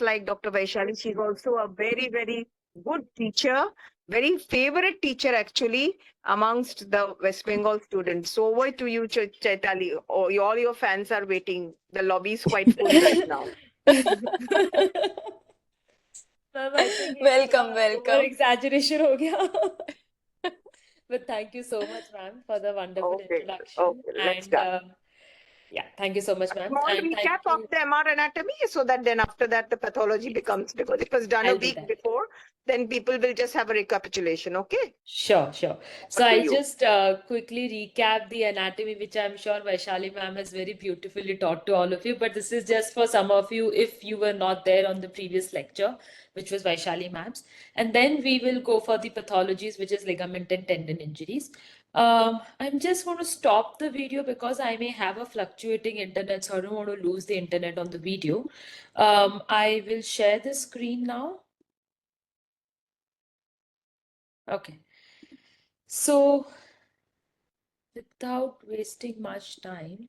like Dr. Vaishali, she's also a very, very good teacher, very favorite teacher actually amongst the West Bengal students. So over to you, Chaitali. Oh, all your fans are waiting. The lobby is quite full right now. Ma'am, I think ये Welcome, थोड़ा over welcome. exaggeration हो गया. But thank you so much, ma'am, for the wonderful Okay, introduction. okay, let's And start. yeah, thank you so much, A ma'am. small And thank recap of you. the MR anatomy so that then after that the pathology becomes, because it was done a I'll do week that. before, then people will just have a recapitulation. Okay, Sure, sure. So over to I'll you. just quickly recap the anatomy, which I'm sure Vaishali ma'am has very beautifully taught to all of you. But this is just for some of you if you were not there on the previous lecture, which was Vaishali ma'am's. And then we will go for the pathologies, which is ligament and tendon injuries. I'm just going to stop the video because I may have a fluctuating internet, so I don't want to lose the internet on the video. I will share the screen now. Okay. So without wasting much time,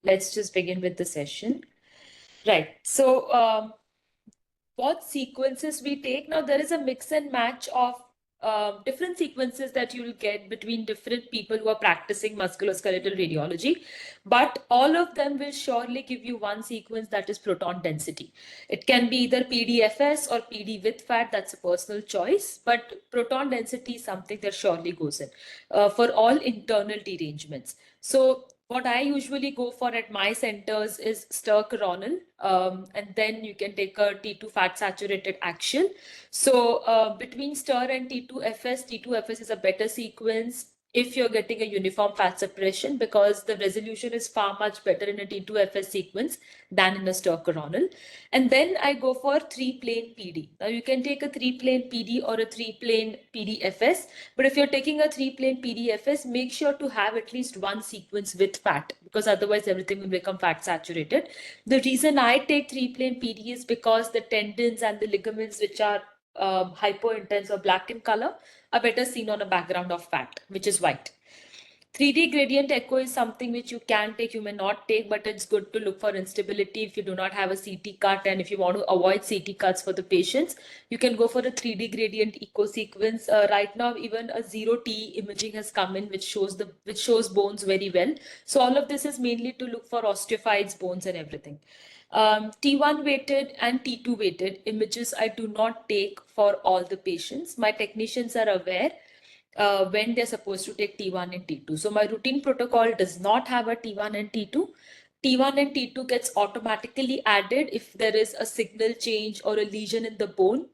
let's just begin with the session. Right. So, what sequences we take? Now, there is a mix and match of different sequences that you will get between different people who are practicing musculoskeletal radiology, but all of them will surely give you one sequence, that is proton density. It can be either PDFS or PD with fat, that's a personal choice, but proton density is something that surely goes in for all internal derangements. So what I usually go for at my centers is stir coronal, and then you can take a T2 fat saturated axial. So between stir and T2FS, T2FS is a better sequence if you're getting a uniform fat suppression, because the resolution is far much better in a T2FS sequence than in a stir coronal. And then I go for 3-plane PD. Now you can take a 3-plane PD or a 3-plane PDFS, but if you're taking a 3-plane PDFS, make sure to have at least one sequence with fat, because otherwise everything will become fat saturated. The reason I take 3-plane PD is because the tendons and the ligaments, which are hypointense or black in color, are better seen on a background of fat, which is white. 3D gradient echo is something which you can take, you may not take, but it's good to look for instability if you do not have a CT cut, and if you want to avoid CT cuts for the patients, you can go for a 3D gradient echo sequence. Right now, even a 0T imaging has come in, which shows bones very well. So all of this is mainly to look for osteophytes, bones, and everything. T1 weighted and T2 weighted images I do not take for all the patients. My technicians are aware when they're supposed to take T1 and T2. So my routine protocol does not have a T1 and T2. T1 and T2 gets automatically added if there is a signal change or a lesion in the bone,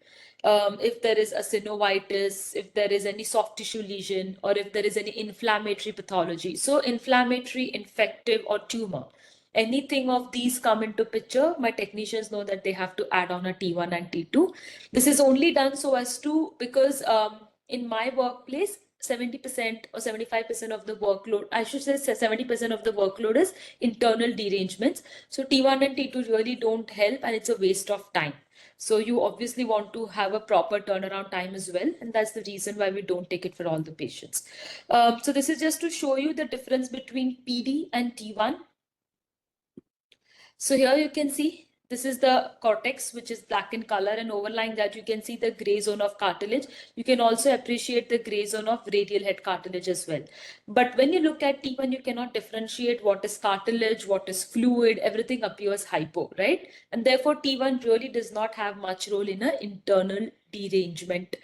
if there is a synovitis, if there is any soft tissue lesion, or if there is any inflammatory pathology. So inflammatory, infective, or tumor. Anything of these come into picture, my technicians know that they have to add on a T1 and T2. This is only done so as to, because in my workplace, 70% or 75% of the workload, I should say 70% of the workload is internal derangements. So T1 and T2 really don't help, and it's a waste of time. So you obviously want to have a proper turnaround time as well. And that's the reason why we don't take it for all the patients. So this is just to show you the difference between PD and T1. So here you can see this is the cortex, which is black in color, and overlying that you can see the gray zone of cartilage. You can also appreciate the gray zone of radial head cartilage as well. But when you look at T1, you cannot differentiate what is cartilage, what is fluid, everything appears hypo, right? And therefore T1 really does not have much role in an internal derangement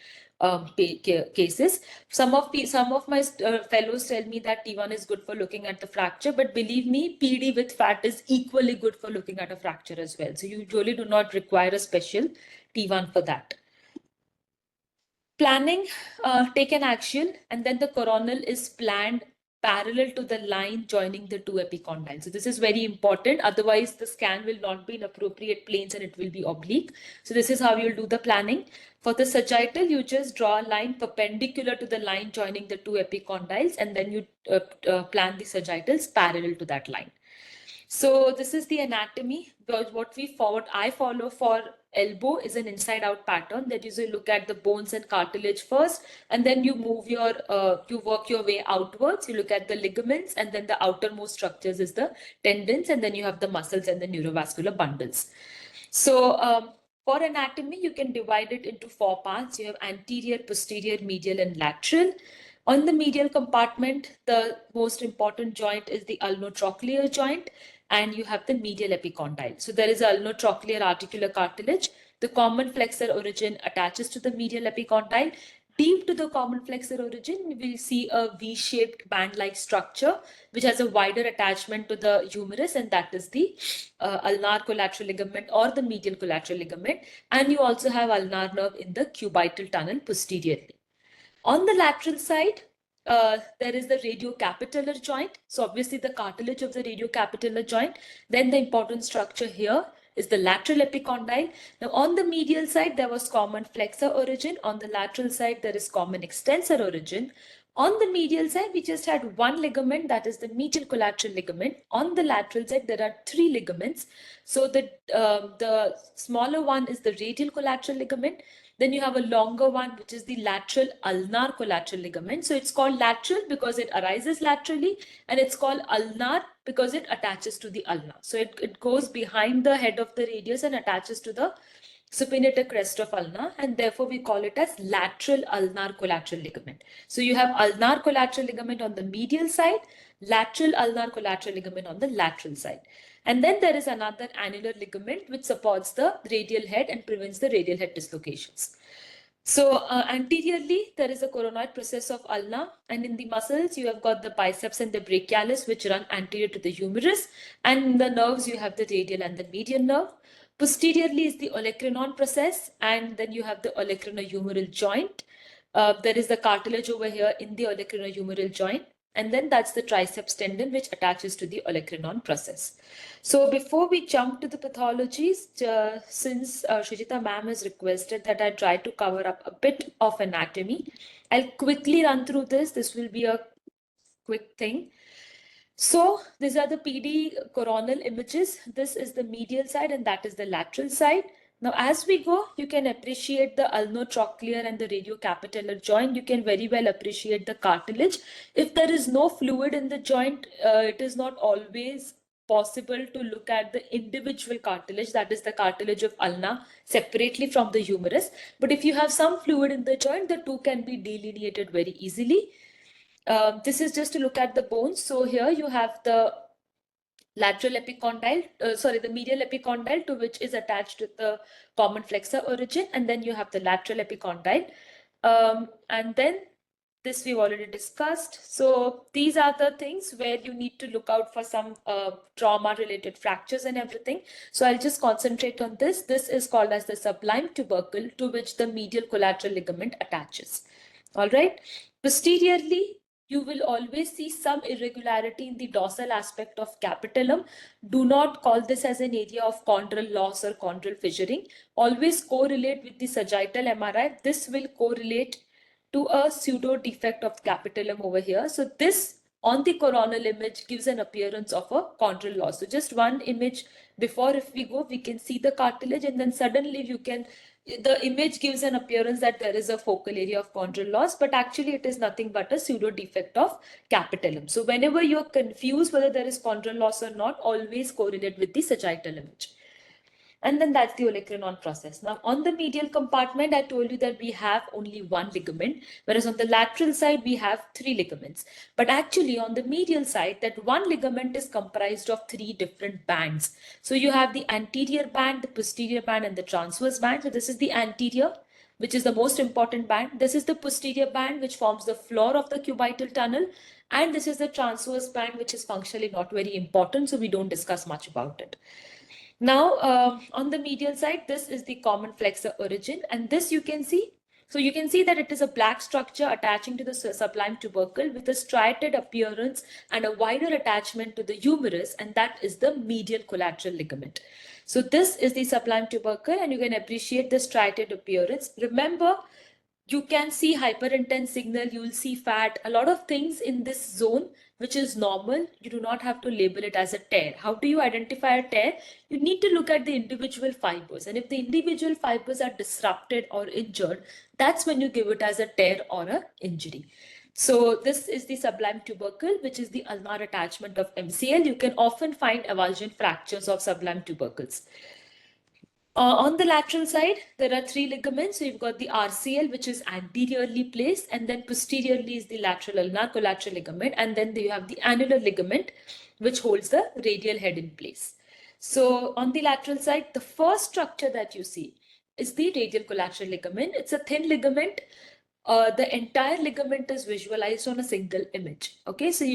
cases. Some of my fellows tell me that T1 is good for looking at the fracture, but believe me, PD with fat is equally good for looking at a fracture as well. So you really do not require a special T1 for that. Planning, take an axial, and then the coronal is planned parallel to the line joining the two epicondyles. So this is very important. Otherwise, the scan will not be in appropriate planes and it will be oblique. So this is how you'll do the planning. For the sagittal, you just draw a line perpendicular to the line joining the two epicondyles, and then you plan the sagittals parallel to that line. So this is the anatomy. What I follow for elbow is an inside out pattern that you look at the bones and cartilage first, and then you you work your way outwards. You look at the ligaments, and then the outermost structures is the tendons, and then you have the muscles and the neurovascular bundles. So for anatomy, you can divide it into 4 parts. You have anterior, posterior, medial, and lateral. On the medial compartment, the most important joint is the ulnotrochlear joint, and you have the medial epicondyle. So there is a ulnotrochlear articular cartilage. The common flexor origin attaches to the medial epicondyle. Deep to the common flexor origin, we will see a V-shaped band-like structure, which has a wider attachment to the humerus, and that is the ulnar collateral ligament or the medial collateral ligament. And you also have ulnar nerve in the cubital tunnel posteriorly. On the lateral side, there is the radiocapitellar joint. So obviously the cartilage of the radiocapitellar joint. Then the important structure here is the lateral epicondyle. Now on the medial side, there was common flexor origin. On the lateral side, there is common extensor origin. On the medial side, we just had one ligament, that is the medial collateral ligament. On the lateral side, there are 3 ligaments. So the smaller one is the radial collateral ligament. Then you have a longer one, which is the lateral ulnar collateral ligament. So it's called lateral because it arises laterally, and it's called ulnar because it attaches to the ulna. So it goes behind the head of the radius and attaches to the supinator crest of ulna, and therefore we call it as lateral ulnar collateral ligament. So you have ulnar collateral ligament on the medial side, lateral ulnar collateral ligament on the lateral side. And then there is another annular ligament which supports the radial head and prevents the radial head dislocations. So anteriorly, there is a coronoid process of ulna, and in the muscles, you have got the biceps and the brachialis, which run anterior to the humerus, and in the nerves, you have the radial and the median nerve. Posteriorly is the olecranon process, and then you have the olecranohumeral joint. There is the cartilage over here in the olecranohumeral joint, and then that's the triceps tendon, which attaches to the olecranon process. So before we jump to the pathologies, since Shrujita ma'am has requested that I try to cover up a bit of anatomy, I'll quickly run through this. This will be a quick thing. So these are the PD coronal images. This is the medial side and that is the lateral side. Now, as we go, you can appreciate the ulnotrochlear and the radiocapitellar joint. You can very well appreciate the cartilage. If there is no fluid in the joint, it is not always possible to look at the individual cartilage, that is the cartilage of ulna, separately from the humerus. But if you have some fluid in the joint, the two can be delineated very easily. This is just to look at the bones. So here you have the lateral epicondyle, the medial epicondyle, to which is attached to the common flexor origin, and then you have the lateral epicondyle. And then this we've already discussed. So these are the things where you need to look out for some trauma-related fractures and everything. So I'll just concentrate on this. This is called as the sublime tubercle, to which the medial collateral ligament attaches. All right. Posteriorly, you will always see some irregularity in the dorsal aspect of capitulum. Do not call this as an area of chondral loss or chondral fissuring. Always correlate with the sagittal MRI. This will correlate to a pseudo defect of capitulum over here. So this on the coronal image gives an appearance of a chondral loss. So just one image before, if we go, we can see the cartilage, and then suddenly the image gives an appearance that there is a focal area of chondral loss, but actually it is nothing but a pseudo defect of capitulum. So whenever you're confused whether there is chondral loss or not, always correlate with the sagittal image. And then that's the olecranon process. Now, on the medial compartment, I told you that we have only one ligament, whereas on the lateral side, we have 3 ligaments. But actually, on the medial side, that one ligament is comprised of 3 different bands. So you have the anterior band, the posterior band, and the transverse band. So this is the anterior, which is the most important band. This is the posterior band, which forms the floor of the cubital tunnel. And this is the transverse band, which is functionally not very important, so we don't discuss much about it. Now, on the medial side, this is the common flexor origin, and this you can see. So you can see that it is a black structure attaching to the sublime tubercle with a striated appearance and a wider attachment to the humerus, and that is the medial collateral ligament. So this is the sublime tubercle, and you can appreciate the striated appearance. Remember, you can see hyperintense signal, you will see fat, a lot of things in this zone which is normal. You do not have to label it as a tear. How do you identify a tear? You need to look at the individual fibers, and if the individual fibers are disrupted or injured, that's when you give it as a tear or an injury. So this is the sublime tubercle, which is the ulnar attachment of MCL. You can often find avulsion fractures of sublime tubercles. On the lateral side, there are three ligaments. So you've got the RCL, which is anteriorly placed, and then posteriorly is the lateral ulnar collateral ligament, and then you have the annular ligament, which holds the radial head in place. So on the lateral side, the first structure that you see is the radial collateral ligament. It's a thin ligament. The entire ligament is visualized on a single image. Okay, so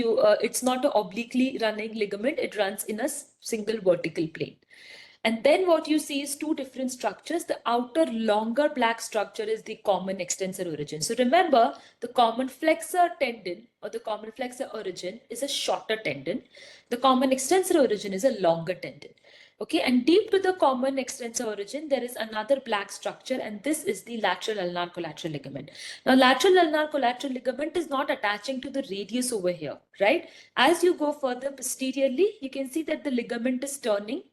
it's not an obliquely running ligament. It runs in a single vertical plane. And then what you see is two different structures. The outer longer black structure is the common extensor origin. So remember, the common flexor tendon or the common flexor origin is a shorter tendon. The common extensor origin is a longer tendon. Okay, and deep to the common extensor origin, there is another black structure, and this is the lateral ulnar collateral ligament. Now, lateral ulnar collateral ligament is not attaching to the radius over here, right? As you go further posteriorly, you can see that the ligament is turning,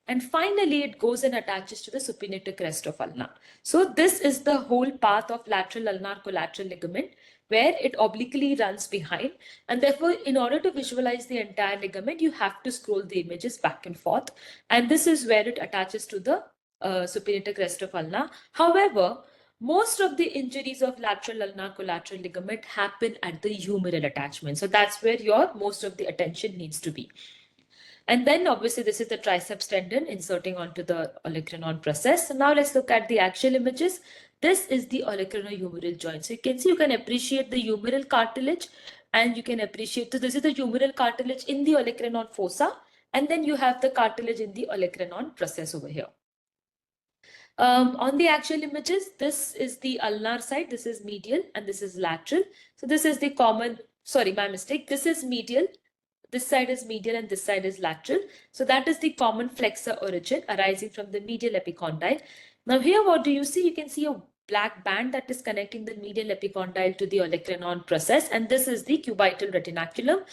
and finally it goes and attaches to the supinator crest of ulna. So this is the whole path of lateral ulnar collateral ligament, where it obliquely runs behind, and therefore in order to visualize the entire ligament, you have to scroll the images back and forth, and this is where it attaches to the supinator crest of ulna. However, most of the injuries of lateral ulnar collateral ligament happen at the humeral attachment, so that's where your most of the attention needs to be. And then obviously this is the triceps tendon inserting onto the olecranon process. So now let's look at the actual images. This is the olecranohumeral joint. So you can see, you can appreciate the humeral cartilage, and you can appreciate, so this is the humeral cartilage in the olecranon fossa, and then you have the cartilage in the olecranon process over here. On the actual images, this is the ulnar side, this is medial, and this is lateral. So this is the common, sorry, my mistake. This is medial, this side is medial, and this side is lateral. So that is the common flexor origin arising from the medial epicondyle. Now here, what do you see? You can see a black band that is connecting the medial epicondyle to the olecranon process, and this is the cubital retinaculum,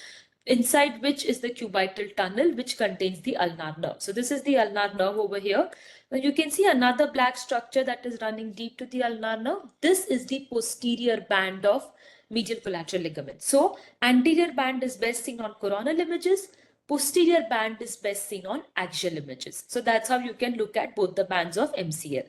inside which is the cubital tunnel, which contains the ulnar nerve. So this is the ulnar nerve over here. Now you can see another black structure that is running deep to the ulnar nerve. This is the posterior band of medial collateral ligament. So anterior band is best seen on coronal images. Posterior band is best seen on axial images. So that's how you can look at both the bands of MCL.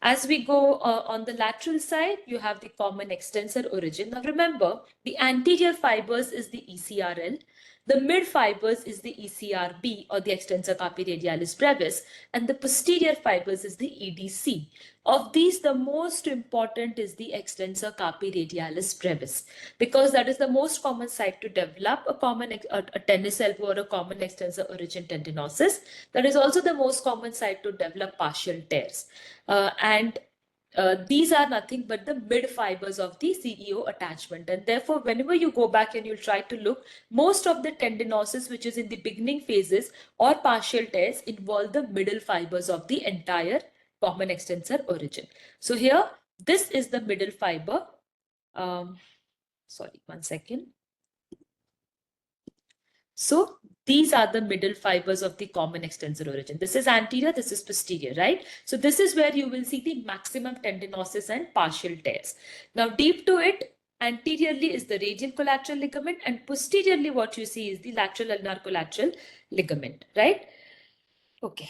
As we go on the lateral side, you have the common extensor origin. Now remember, the anterior fibers is the ECRL, the mid fibers is the ECRB or the extensor carpi radialis brevis, and the posterior fibers is the EDC. Of these, the most important is the extensor carpi radialis brevis, because that is the most common site to develop a tennis elbow or a common extensor origin tendinosis. That is also the most common site to develop partial tears. These are nothing but the mid fibers of the CEO attachment. And therefore, whenever you go back and you'll try to look, most of the tendinosis, which is in the beginning phases or partial tears, involve the middle fibers of the entire common extensor origin. So here, this is the middle fiber. Sorry, one second. So these are the middle fibers of the common extensor origin. This is anterior, this is posterior, right? So this is where you will see the maximum tendinosis and partial tears. Now deep to it, anteriorly is the radial collateral ligament, and posteriorly what you see is the lateral ulnar collateral ligament, right? Okay,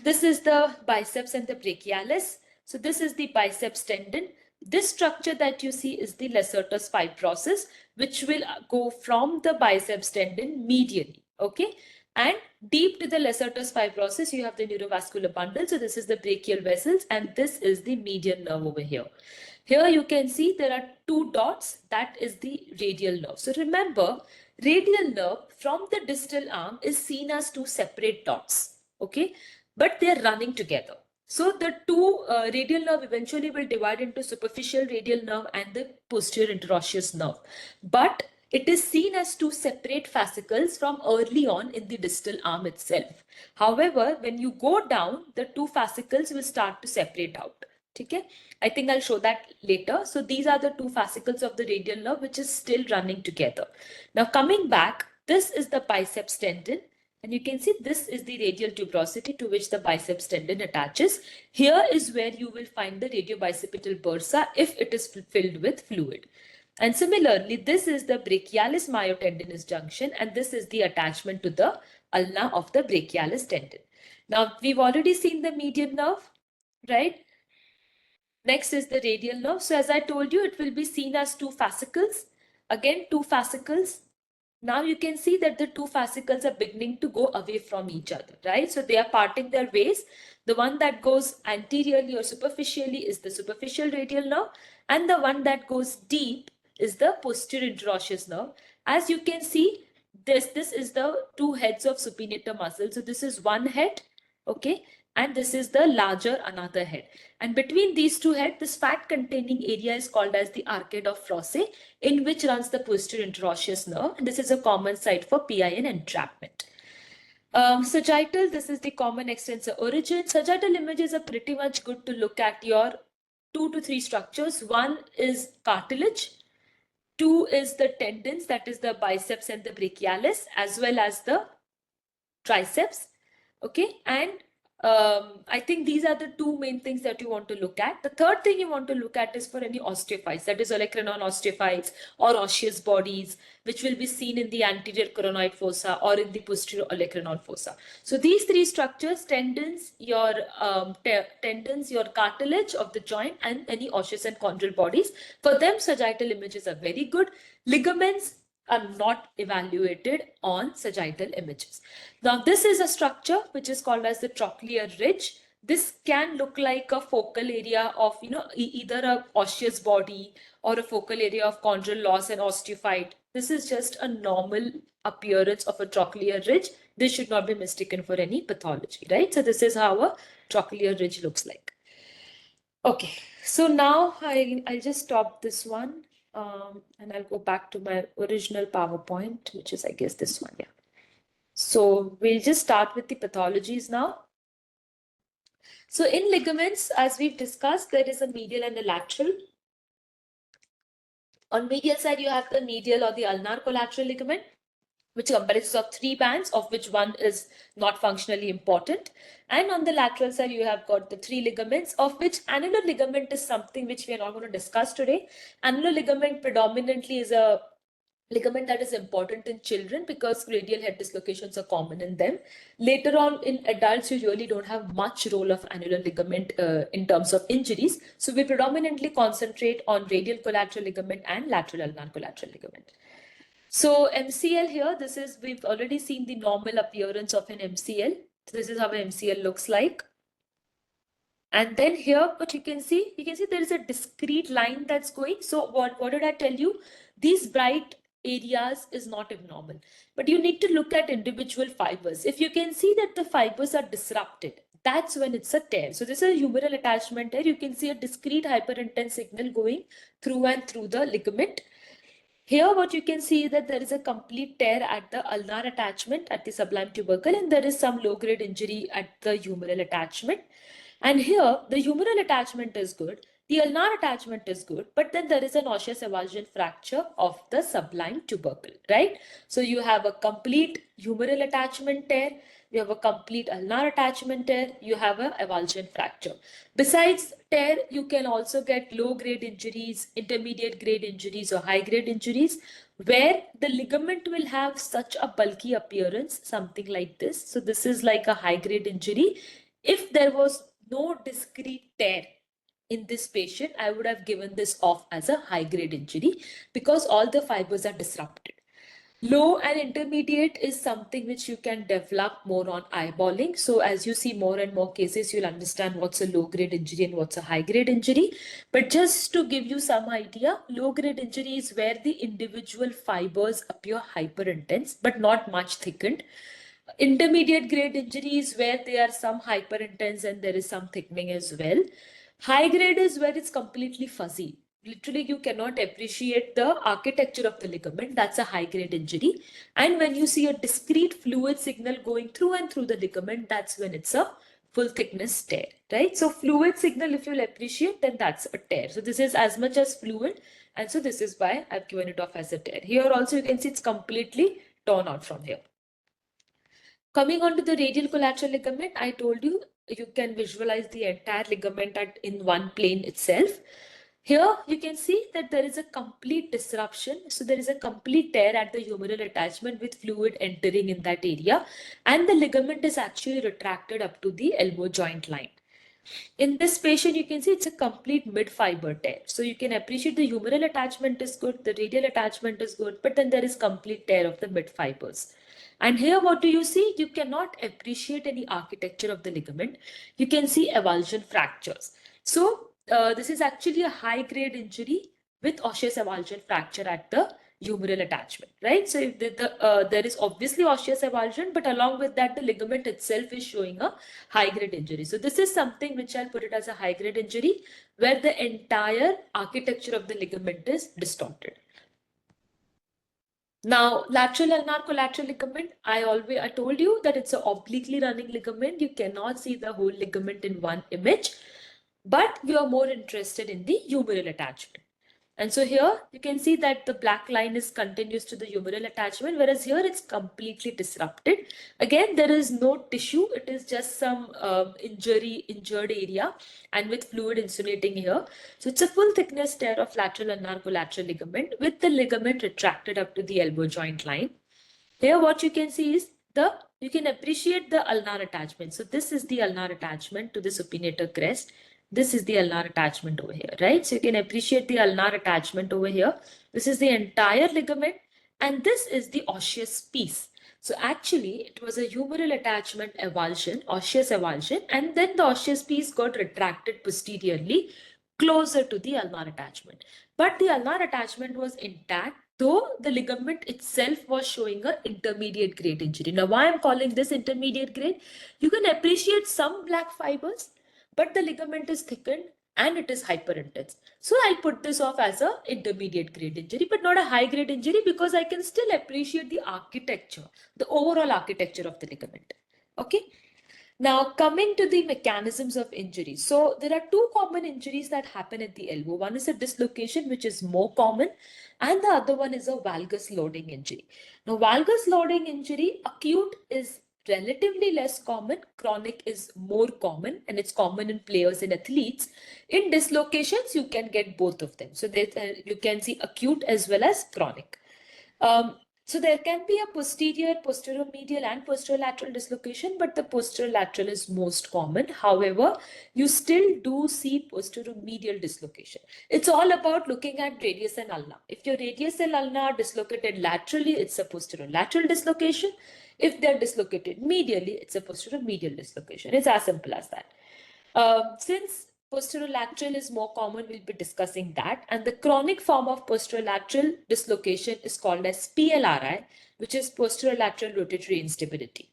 this is the biceps and the brachialis. So this is the biceps tendon. This structure that you see is the Lacertus fibrosus, which will go from the biceps tendon medially, okay? And deep to the Lacertus fibrosus, you have the neurovascular bundle. So this is the brachial vessels, and this is the median nerve over here. Here you can see there are two dots. That is the radial nerve. So remember, radial nerve from the distal arm is seen as two separate dots, okay? But they're running together. So the two radial nerve eventually will divide into superficial radial nerve and the posterior interosseous nerve. But it is seen as two separate fascicles from early on in the distal arm itself. However, when you go down, the two fascicles will start to separate out. Okay? I think I'll show that later. So these are the two fascicles of the radial nerve, which is still running together. Now coming back, this is the biceps tendon. And you can see this is the radial tuberosity to which the biceps tendon attaches. Here is where you will find the radiobicipital bursa if it is filled with fluid. And similarly, this is the brachialis myotendinous junction, and this is the attachment to the ulna of the brachialis tendon. Now, we've already seen the median nerve, right? Next is the radial nerve. So as I told you, it will be seen as two fascicles. Again, two fascicles. Now you can see that the two fascicles are beginning to go away from each other, right? So they are parting their ways. The one that goes anteriorly or superficially is the superficial radial nerve, and the one that goes deep is the posterior interosseous nerve. As you can see, this is the two heads of supinator muscle. So this is one head, okay, and this is the larger another head. And between these two heads, this fat containing area is called as the arcade of Frosse, in which runs the posterior interosseous nerve. And this is a common site for PIN entrapment. Sagittal, this is the common extensor origin. Sagittal images are pretty much good to look at your 2 to 3 structures. One is cartilage. Two is the tendons, that is the biceps and the brachialis, as well as the triceps. Okay, and I think these are the two main things that you want to look at. The third thing you want to look at is for any osteophytes, that is olecranon osteophytes or osseous bodies, which will be seen in the anterior coronoid fossa or in the posterior olecranon fossa. So these three structures, tendons, your cartilage of the joint, and any osseous and chondral bodies, for them sagittal images are very good. Ligaments are not evaluated on sagittal images. Now, this is a structure which is called as the trochlear ridge. This can look like a focal area of, either a osseous body or a focal area of chondral loss and osteophyte. This is just a normal appearance of a trochlear ridge. This should not be mistaken for any pathology, right? So this is how a trochlear ridge looks like. Okay, so now I'll just stop this one. And I'll go back to my original PowerPoint, which is, I guess, this one. Yeah. So we'll just start with the pathologies now. So in ligaments, as we've discussed, there is a medial and a lateral. On medial side, you have the medial or the ulnar collateral ligament, which comprises of 3 bands, of which one is not functionally important. And on the lateral side, you have got the 3 ligaments, of which annular ligament is something which we are not going to discuss today. Annular ligament predominantly is a ligament that is important in children because radial head dislocations are common in them. Later on in adults, you really don't have much role of annular ligament in terms of injuries. So we predominantly concentrate on radial collateral ligament and lateral ulnar collateral ligament. So MCL here, we've already seen the normal appearance of an MCL. So this is how an MCL looks like. And then here, what you can see there is a discrete line that's going. So what did I tell you? These bright areas is not abnormal, but you need to look at individual fibers. If you can see that the fibers are disrupted, that's when it's a tear. So this is a humeral attachment tear. You can see a discrete hyperintense signal going through and through the ligament. Here, what you can see is that there is a complete tear at the ulnar attachment at the sublime tubercle, and there is some low-grade injury at the humeral attachment. And here, the humeral attachment is good, the ulnar attachment is good, but then there is an osseous avulsion fracture of the sublime tubercle, right? So you have a complete humeral attachment tear, you have a complete ulnar attachment tear, you have an avulsion fracture. Besides tear, you can also get low-grade injuries, intermediate-grade injuries, or high-grade injuries, where the ligament will have such a bulky appearance, something like this. So this is like a high-grade injury. If there was no discrete tear in this patient, I would have given this off as a high-grade injury because all the fibers are disrupted. Low and intermediate is something which you can develop more on eyeballing. So as you see more and more cases, you'll understand what's a low-grade injury and what's a high-grade injury. But just to give you some idea, low-grade injury is where the individual fibers appear hyperintense but not much thickened. Intermediate grade injuries where they are some hyperintense and there is some thickening as well. High grade is where it's completely fuzzy. Literally, you cannot appreciate the architecture of the ligament. That's a high grade injury. And when you see a discrete fluid signal going through and through the ligament, that's when it's a full thickness tear, right? So fluid signal, if you'll appreciate, then that's a tear. So this is as much as fluid. And so this is why I've given it off as a tear. Here also you can see it's completely torn out from here. Coming on to the radial collateral ligament, I told you, you can visualize the entire ligament in one plane itself. Here you can see that there is a complete disruption. So there is a complete tear at the humeral attachment with fluid entering in that area, and the ligament is actually retracted up to the elbow joint line. In this patient, you can see it's a complete mid-fiber tear. So you can appreciate the humeral attachment is good, the radial attachment is good, but then there is complete tear of the mid-fibers. And here, what do you see? You cannot appreciate any architecture of the ligament. You can see avulsion fractures. So this is actually a high-grade injury with osseous avulsion fracture at the humeral attachment, right? So if there is obviously osseous avulsion, but along with that, the ligament itself is showing a high-grade injury. So this is something which I'll put it as a high-grade injury where the entire architecture of the ligament is distorted. Now, lateral ulnar collateral ligament, I told you that it's an obliquely running ligament. You cannot see the whole ligament in one image, but you are more interested in the humeral attachment. And so here you can see that the black line is continuous to the humeral attachment, whereas here it's completely disrupted. Again, there is no tissue. It is just some injured area and with fluid insulating here. So it's a full thickness tear of lateral ulnar collateral ligament with the ligament retracted up to the elbow joint line. Here what you can see is you can appreciate the ulnar attachment. So this is the ulnar attachment to the supinator crest. This is the ulnar attachment over here, right? So you can appreciate the ulnar attachment over here. This is the entire ligament, and this is the osseous piece. So actually, it was a humeral attachment avulsion, osseous avulsion, and then the osseous piece got retracted posteriorly closer to the ulnar attachment. But the ulnar attachment was intact, though the ligament itself was showing an intermediate grade injury. Now, why I'm calling this intermediate grade? You can appreciate some black fibers, but the ligament is thickened and it is hyperintense. So I'll put this off as a intermediate grade injury, but not a high grade injury because I can still appreciate the architecture, the overall architecture of the ligament. Okay. Now, coming to the mechanisms of injury. So there are two common injuries that happen at the elbow. One is a dislocation, which is more common, and the other one is a valgus loading injury. Now, valgus loading injury, acute is relatively less common, chronic is more common, and it's common in players and athletes. In dislocations, you can get both of them. So you can see acute as well as chronic. So there can be a posterior, posteromedial and posterolateral dislocation, but the posterolateral is most common. However, you still do see posteromedial dislocation. It's all about looking at radius and ulna. If your radius and ulna are dislocated laterally, it's a posterolateral dislocation. If they're dislocated medially, it's a posteromedial dislocation. It's as simple as that. Since posterolateral is more common, we'll be discussing that. And the chronic form of posterolateral dislocation is called as PLRI, which is posterolateral rotatory instability.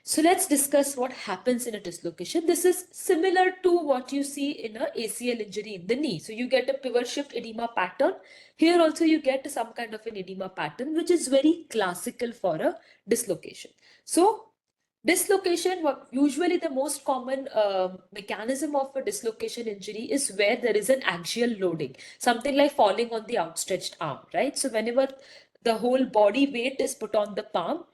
So let's discuss what happens in a dislocation. This is similar to what you see in an ACL injury in the knee. So you get a pivot shift edema pattern. Here also you get some kind of an edema pattern, which is very classical for a dislocation. So dislocation, usually the most common mechanism of a dislocation injury is where there is an axial loading, something like falling on the outstretched arm, right? So whenever the whole body weight is put on the palm,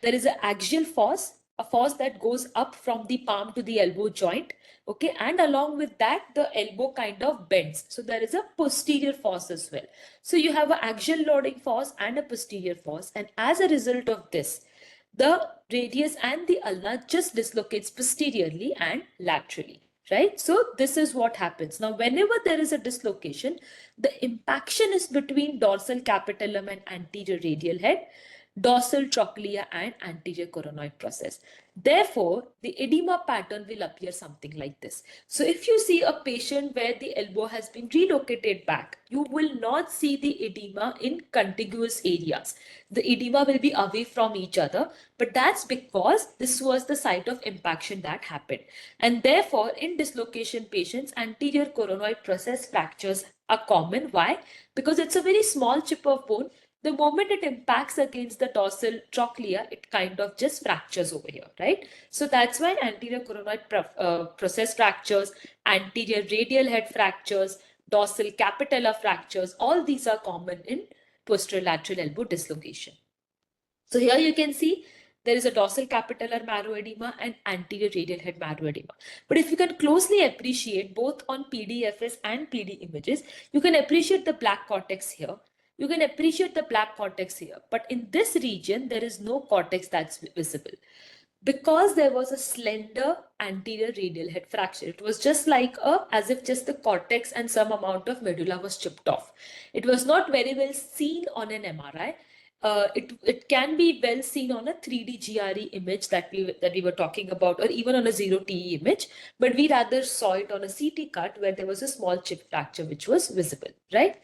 there is an axial force, a force that goes up from the palm to the elbow joint, okay? And along with that, the elbow kind of bends. So there is a posterior force as well. So you have an axial loading force and a posterior force. And as a result of this, the radius and the ulna just dislocates posteriorly and laterally, right? So this is what happens. Now, whenever there is a dislocation, the impaction is between dorsal capitellum and anterior radial head, dorsal trochlea and anterior coronoid process. Therefore, the edema pattern will appear something like this. So if you see a patient where the elbow has been relocated back, you will not see the edema in contiguous areas. The edema will be away from each other, but that's because this was the site of impaction that happened. And therefore, in dislocation patients, anterior coronoid process fractures are common. Why? Because it's a very small chip of bone. The moment it impacts against the dorsal trochlea, it kind of just fractures over here, right? So that's why anterior coronoid process fractures, anterior radial head fractures, dorsal capitella fractures, all these are common in posterolateral elbow dislocation. So here you can see there is a dorsal capitellar marrow edema and anterior radial head marrow edema. But if you can closely appreciate both on PDFS and PD images, you can appreciate the black cortex here. You can appreciate the black cortex here. But in this region, there is no cortex that's visible because there was a slender anterior radial head fracture. It was just like as if just the cortex and some amount of medulla was chipped off. It was not very well seen on an MRI. It can be well seen on a 3D GRE image that we were talking about, or even on a 0TE image, but we rather saw it on a CT cut where there was a small chip fracture which was visible, right?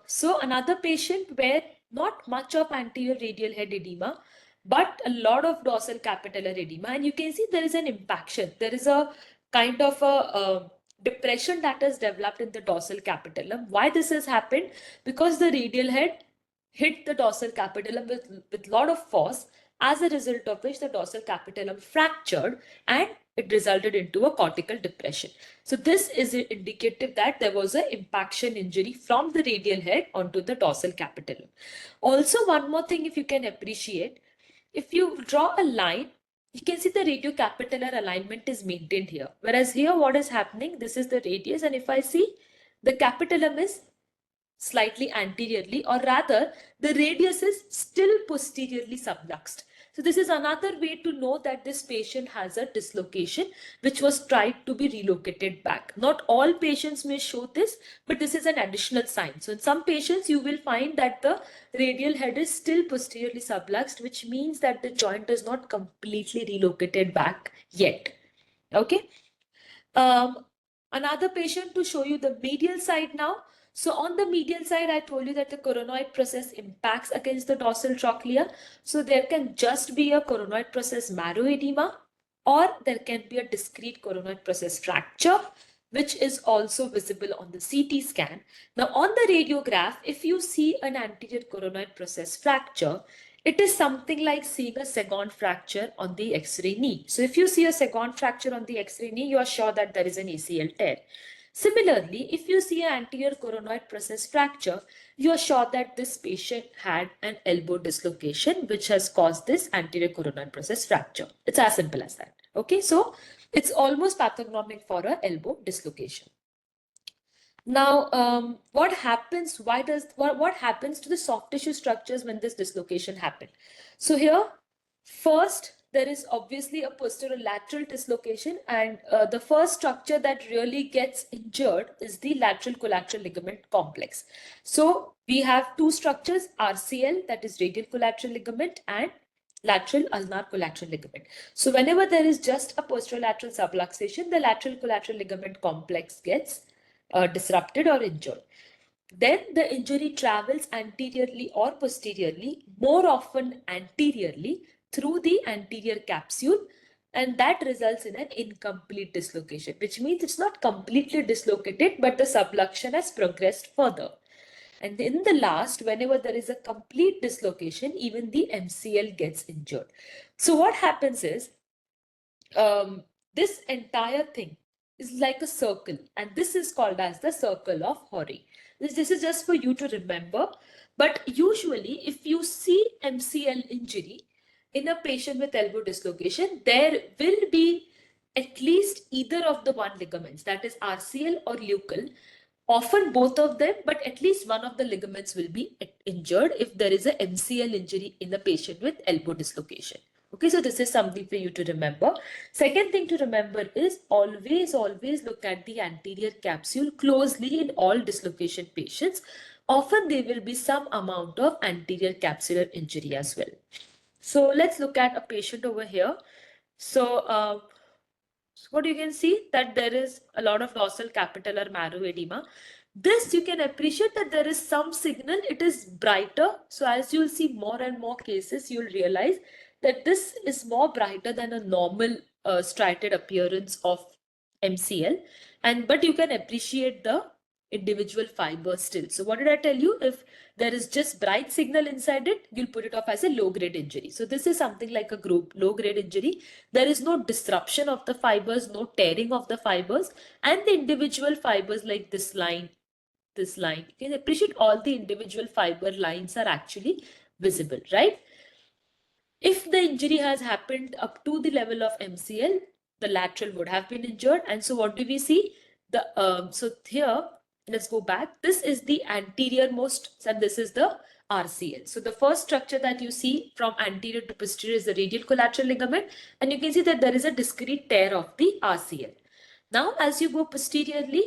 So another patient where not much of anterior radial head edema, but a lot of dorsal capitellar edema, and you can see there is an impaction. There is a kind of a depression that has developed in the dorsal capitellum. Why this has happened? Because the radial head hit the dorsal capitellum with lot of force, as a result of which the dorsal capitellum fractured and it resulted into a cortical depression. So this is indicative that there was an impaction injury from the radial head onto the dorsal capitellum. Also, one more thing, if you can appreciate, if you draw a line, you can see the radiocapitellar alignment is maintained here. Whereas here, what is happening? This is the radius, and if I see, the capitellum is slightly anteriorly, or rather the radius is still posteriorly subluxed. So this is another way to know that this patient has a dislocation which was tried to be relocated back. Not all patients may show this, but this is an additional sign. So in some patients you will find that the radial head is still posteriorly subluxed, which means that the joint is not completely relocated back yet. Okay. Another patient to show you the medial side now. So on the medial side, I told you that the coronoid process impacts against the dorsal trochlea. So there can just be a coronoid process marrow edema, or there can be a discrete coronoid process fracture, which is also visible on the CT scan. Now on the radiograph, if you see an anterior coronoid process fracture, it is something like seeing a Segond fracture on the X-ray knee. So if you see a Segond fracture on the X-ray knee, you are sure that there is an ACL tear. Similarly, if you see an anterior coronoid process fracture, you are sure that this patient had an elbow dislocation, which has caused this anterior coronoid process fracture. It's as simple as that. Okay, so it's almost pathognomic for an elbow dislocation. Now, what happens? What happens to the soft tissue structures when this dislocation happened? So here, first, there is obviously a posterolateral dislocation, and the first structure that really gets injured is the lateral collateral ligament complex. So we have two structures, RCL, that is radial collateral ligament, and lateral ulnar collateral ligament. So whenever there is just a posterolateral subluxation, the lateral collateral ligament complex gets disrupted or injured. Then the injury travels anteriorly or posteriorly, more often anteriorly, through the anterior capsule, and that results in an incomplete dislocation, which means it's not completely dislocated, but the subluxation has progressed further. And in the last, whenever there is a complete dislocation, even the MCL gets injured. So what happens is, this entire thing is like a circle, and this is called as the circle of Horry. This is just for you to remember. But usually, if you see MCL injury in a patient with elbow dislocation, there will be at least either of the one ligaments, that is RCL or LUCL, often both of them, but at least one of the ligaments will be injured if there is a MCL injury in the patient with elbow dislocation. Okay, so this is something for you to remember. Second thing to remember is always look at the anterior capsule closely in all dislocation patients. Often there will be some amount of anterior capsular injury as well. So let's look at a patient over here. So what you can see that there is a lot of dorsal capitellar marrow edema. This you can appreciate that there is some signal, it is brighter. So as you'll see more and more cases, you'll realize that this is more brighter than a normal striated appearance of MCL. But you can appreciate the individual fibers still. So what did I tell you? If there is just bright signal inside it, you'll put it off as a low-grade injury. So this is something like a group low-grade injury. There is no disruption of the fibers, no tearing of the fibers, and the individual fibers like this line, you can appreciate all the individual fiber lines are actually visible, right? If the injury has happened up to the level of MCL, the lateral would have been injured. And so what do we see? So here, let's go back. This is the anterior most, and this is the RCL. So the first structure that you see from anterior to posterior is the radial collateral ligament, and you can see that there is a discrete tear of the RCL. Now, as you go posteriorly,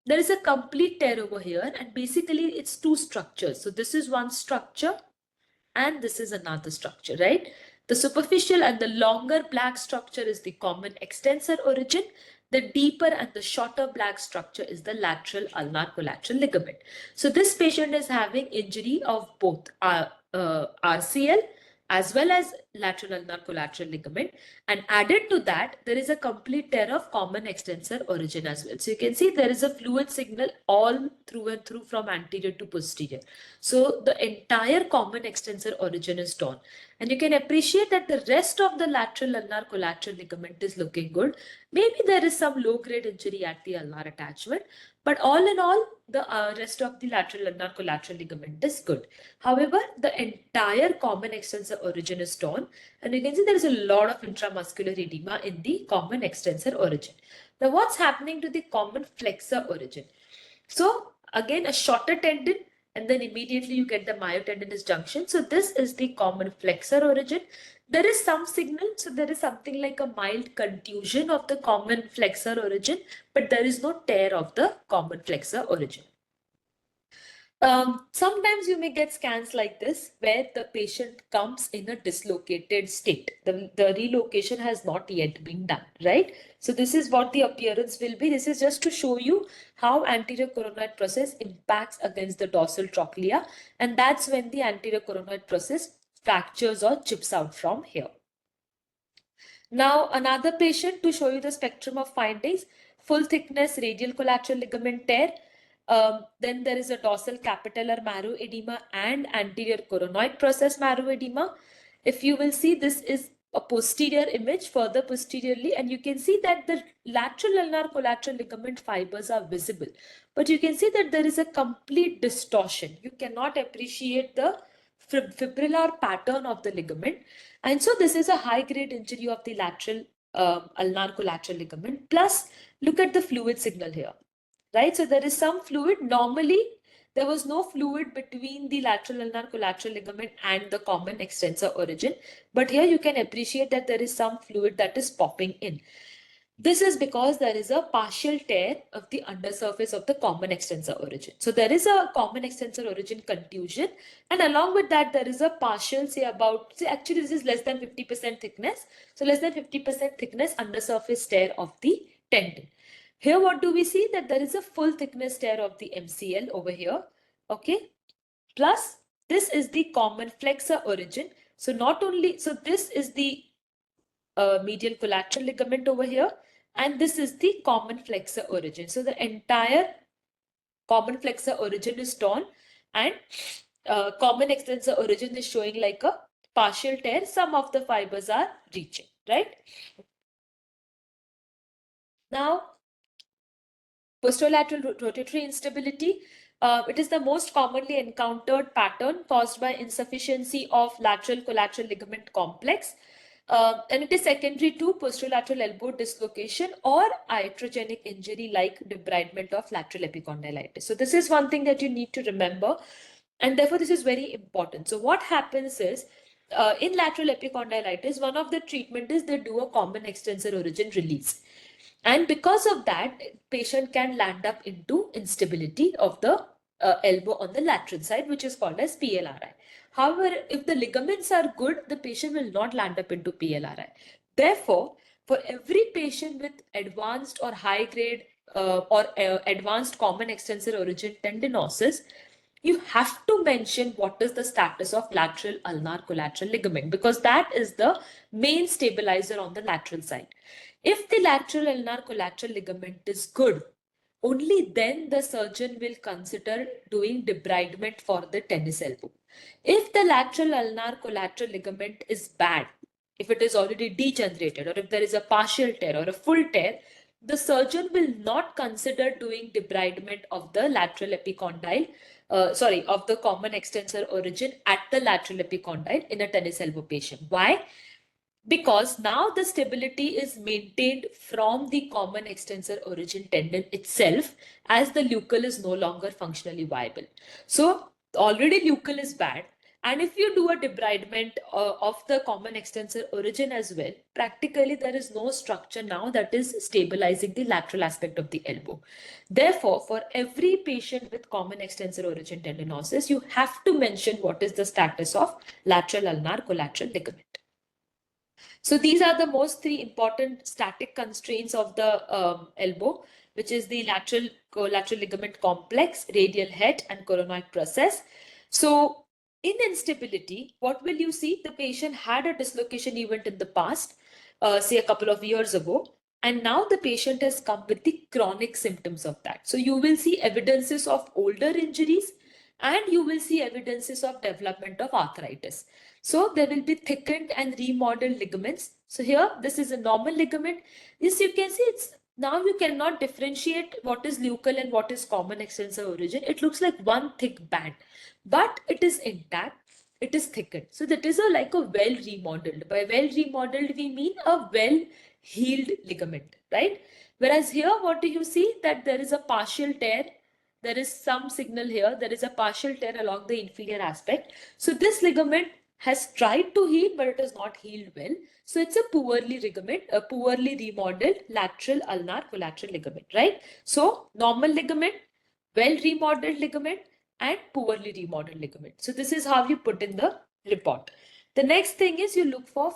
there is a complete tear over here, and basically it's two structures. So this is one structure, and this is another structure, right? The superficial and the longer black structure is the common extensor origin. The deeper and the shorter black structure is the lateral ulnar collateral ligament. So this patient is having injury of both RCL as well as lateral ulnar collateral ligament, and added to that there is a complete tear of common extensor origin as well. So you can see there is a fluid signal all through and through from anterior to posterior. So the entire common extensor origin is torn, and you can appreciate that the rest of the lateral ulnar collateral ligament is looking good. Maybe there is some low grade injury at the ulnar attachment, but all in all, the rest of the lateral ulnar collateral ligament is good. However, the entire common extensor origin is torn, and you can see there is a lot of intramuscular edema in the common extensor origin. Now, what's happening to the common flexor origin? So again, a shorter tendon, and then immediately you get the myotendinous junction. So this is the common flexor origin. There is some signal, so there is something like a mild contusion of the common flexor origin, but there is no tear of the common flexor origin. Sometimes you may get scans like this where the patient comes in a dislocated state. The relocation has not yet been done, right? So this is what the appearance will be. This is just to show you how anterior coronoid process impacts against the dorsal trochlea, and that's when the anterior coronoid process fractures or chips out from here. Now, another patient to show you the spectrum of findings: full thickness radial collateral ligament tear. Then there is a dorsal capitellar marrow edema and anterior coronoid process marrow edema. If you will see, this is a posterior image further posteriorly, and you can see that the lateral ulnar collateral ligament fibers are visible, but you can see that there is a complete distortion. You cannot appreciate the fibrillar pattern of the ligament, and so this is a high grade injury of the lateral ulnar collateral ligament. Plus, look at the fluid signal here, right? So there is some fluid. Normally, there was no fluid between the lateral ulnar collateral ligament and the common extensor origin. But here you can appreciate that there is some fluid that is popping in. This is because there is a partial tear of the undersurface of the common extensor origin. So there is a common extensor origin contusion, and along with that, there is a partial, actually this is less than 50% thickness. So less than 50% thickness undersurface tear of the tendon. Here, what do we see? That there is a full thickness tear of the MCL over here. Okay. Plus, this is the common flexor origin. So this is the medial collateral ligament over here, and this is the common flexor origin. So the entire common flexor origin is torn, and common extensor origin is showing like a partial tear. Some of the fibers are reaching, right? Now, posterolateral rotatory instability. It is the most commonly encountered pattern caused by insufficiency of lateral collateral ligament complex. And it is secondary to posterolateral elbow dislocation or iatrogenic injury like debridement of lateral epicondylitis. So this is one thing that you need to remember, and therefore this is very important. So what happens is, in lateral epicondylitis, one of the treatment is they do a common extensor origin release. And because of that, patient can land up into instability of the elbow on the lateral side, which is called as PLRI. However, if the ligaments are good, the patient will not land up into PLRI. Therefore, for every patient with advanced or high grade advanced common extensor origin tendinosis, you have to mention what is the status of lateral ulnar collateral ligament, because that is the main stabilizer on the lateral side. If the lateral ulnar collateral ligament is good, only then the surgeon will consider doing debridement for the tennis elbow. If the lateral ulnar collateral ligament is bad, if it is already degenerated, or if there is a partial tear or a full tear, the surgeon will not consider doing debridement of the lateral epicondyle of the common extensor origin at the lateral epicondyle in a tennis elbow patient. Why? Because now the stability is maintained from the common extensor origin tendon itself, as the LUCL is no longer functionally viable. So already LUCL is bad. And if you do a debridement of the common extensor origin as well, practically there is no structure now that is stabilizing the lateral aspect of the elbow. Therefore, for every patient with common extensor origin tendinosis, you have to mention what is the status of lateral ulnar collateral ligament. So these are the most three important static constraints of the elbow, which is the lateral collateral ligament complex, radial head, and coronoid process. So in instability, what will you see? The patient had a dislocation event in the past, say a couple of years ago, and now the patient has come with the chronic symptoms of that. So you will see evidences of older injuries, and you will see evidences of development of arthritis. So there will be thickened and remodeled ligaments. So here, this is a normal ligament. This you can see it's now you cannot differentiate what is LUCL and what is common extensor origin. It looks like one thick band, but it is intact. It is thickened. So that is like a well remodeled. By well remodeled, we mean a well healed ligament, right? Whereas here, what do you see? That there is a partial tear. There is some signal here. There is a partial tear along the inferior aspect. So this ligament has tried to heal, but it has not healed well. So it's a poorly remodeled lateral ulnar collateral ligament, right? So normal ligament, well remodeled ligament, and poorly remodeled ligament. So this is how you put in the report. The next thing is you look for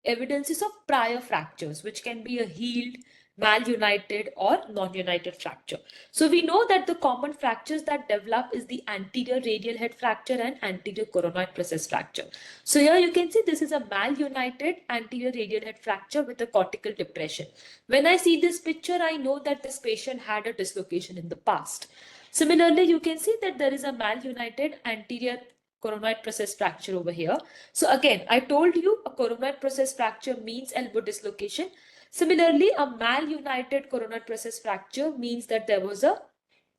evidences of prior fractures, which can be a healed, malunited, or non-united fracture. So we know that the common fractures that develop is the anterior radial head fracture and anterior coronoid process fracture. So here you can see this is a malunited anterior radial head fracture with a cortical depression. When I see this picture, I know that this patient had a dislocation in the past. Similarly, you can see that there is a malunited anterior coronoid process fracture over here. So again, I told you a coronoid process fracture means elbow dislocation. Similarly, a malunited coronoid process fracture means that there was a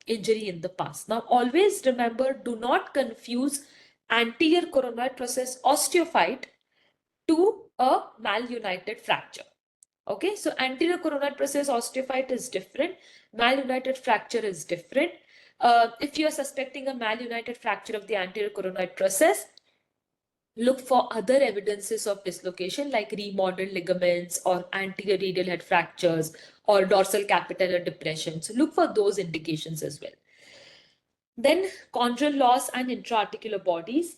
injury in the past. Now, always remember, do not confuse anterior coronoid process osteophyte to a malunited fracture. Okay, so anterior coronoid process osteophyte is different. Malunited fracture is different. If you are suspecting a malunited fracture of the anterior coronoid process, look for other evidences of dislocation like remodeled ligaments or anterior radial head fractures or dorsal capitellar depression. So look for those indications as well. Then chondral loss and intra-articular bodies.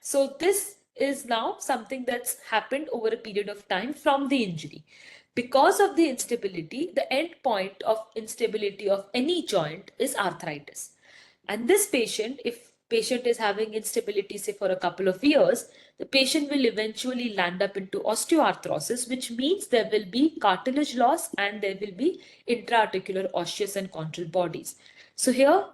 So this is now something that's happened over a period of time from the injury. Because of the instability, the end point of instability of any joint is arthritis. And this patient, if patient is having instability, say for a couple of years, the patient will eventually land up into osteoarthrosis, which means there will be cartilage loss and there will be intra-articular osseous and chondral bodies. So here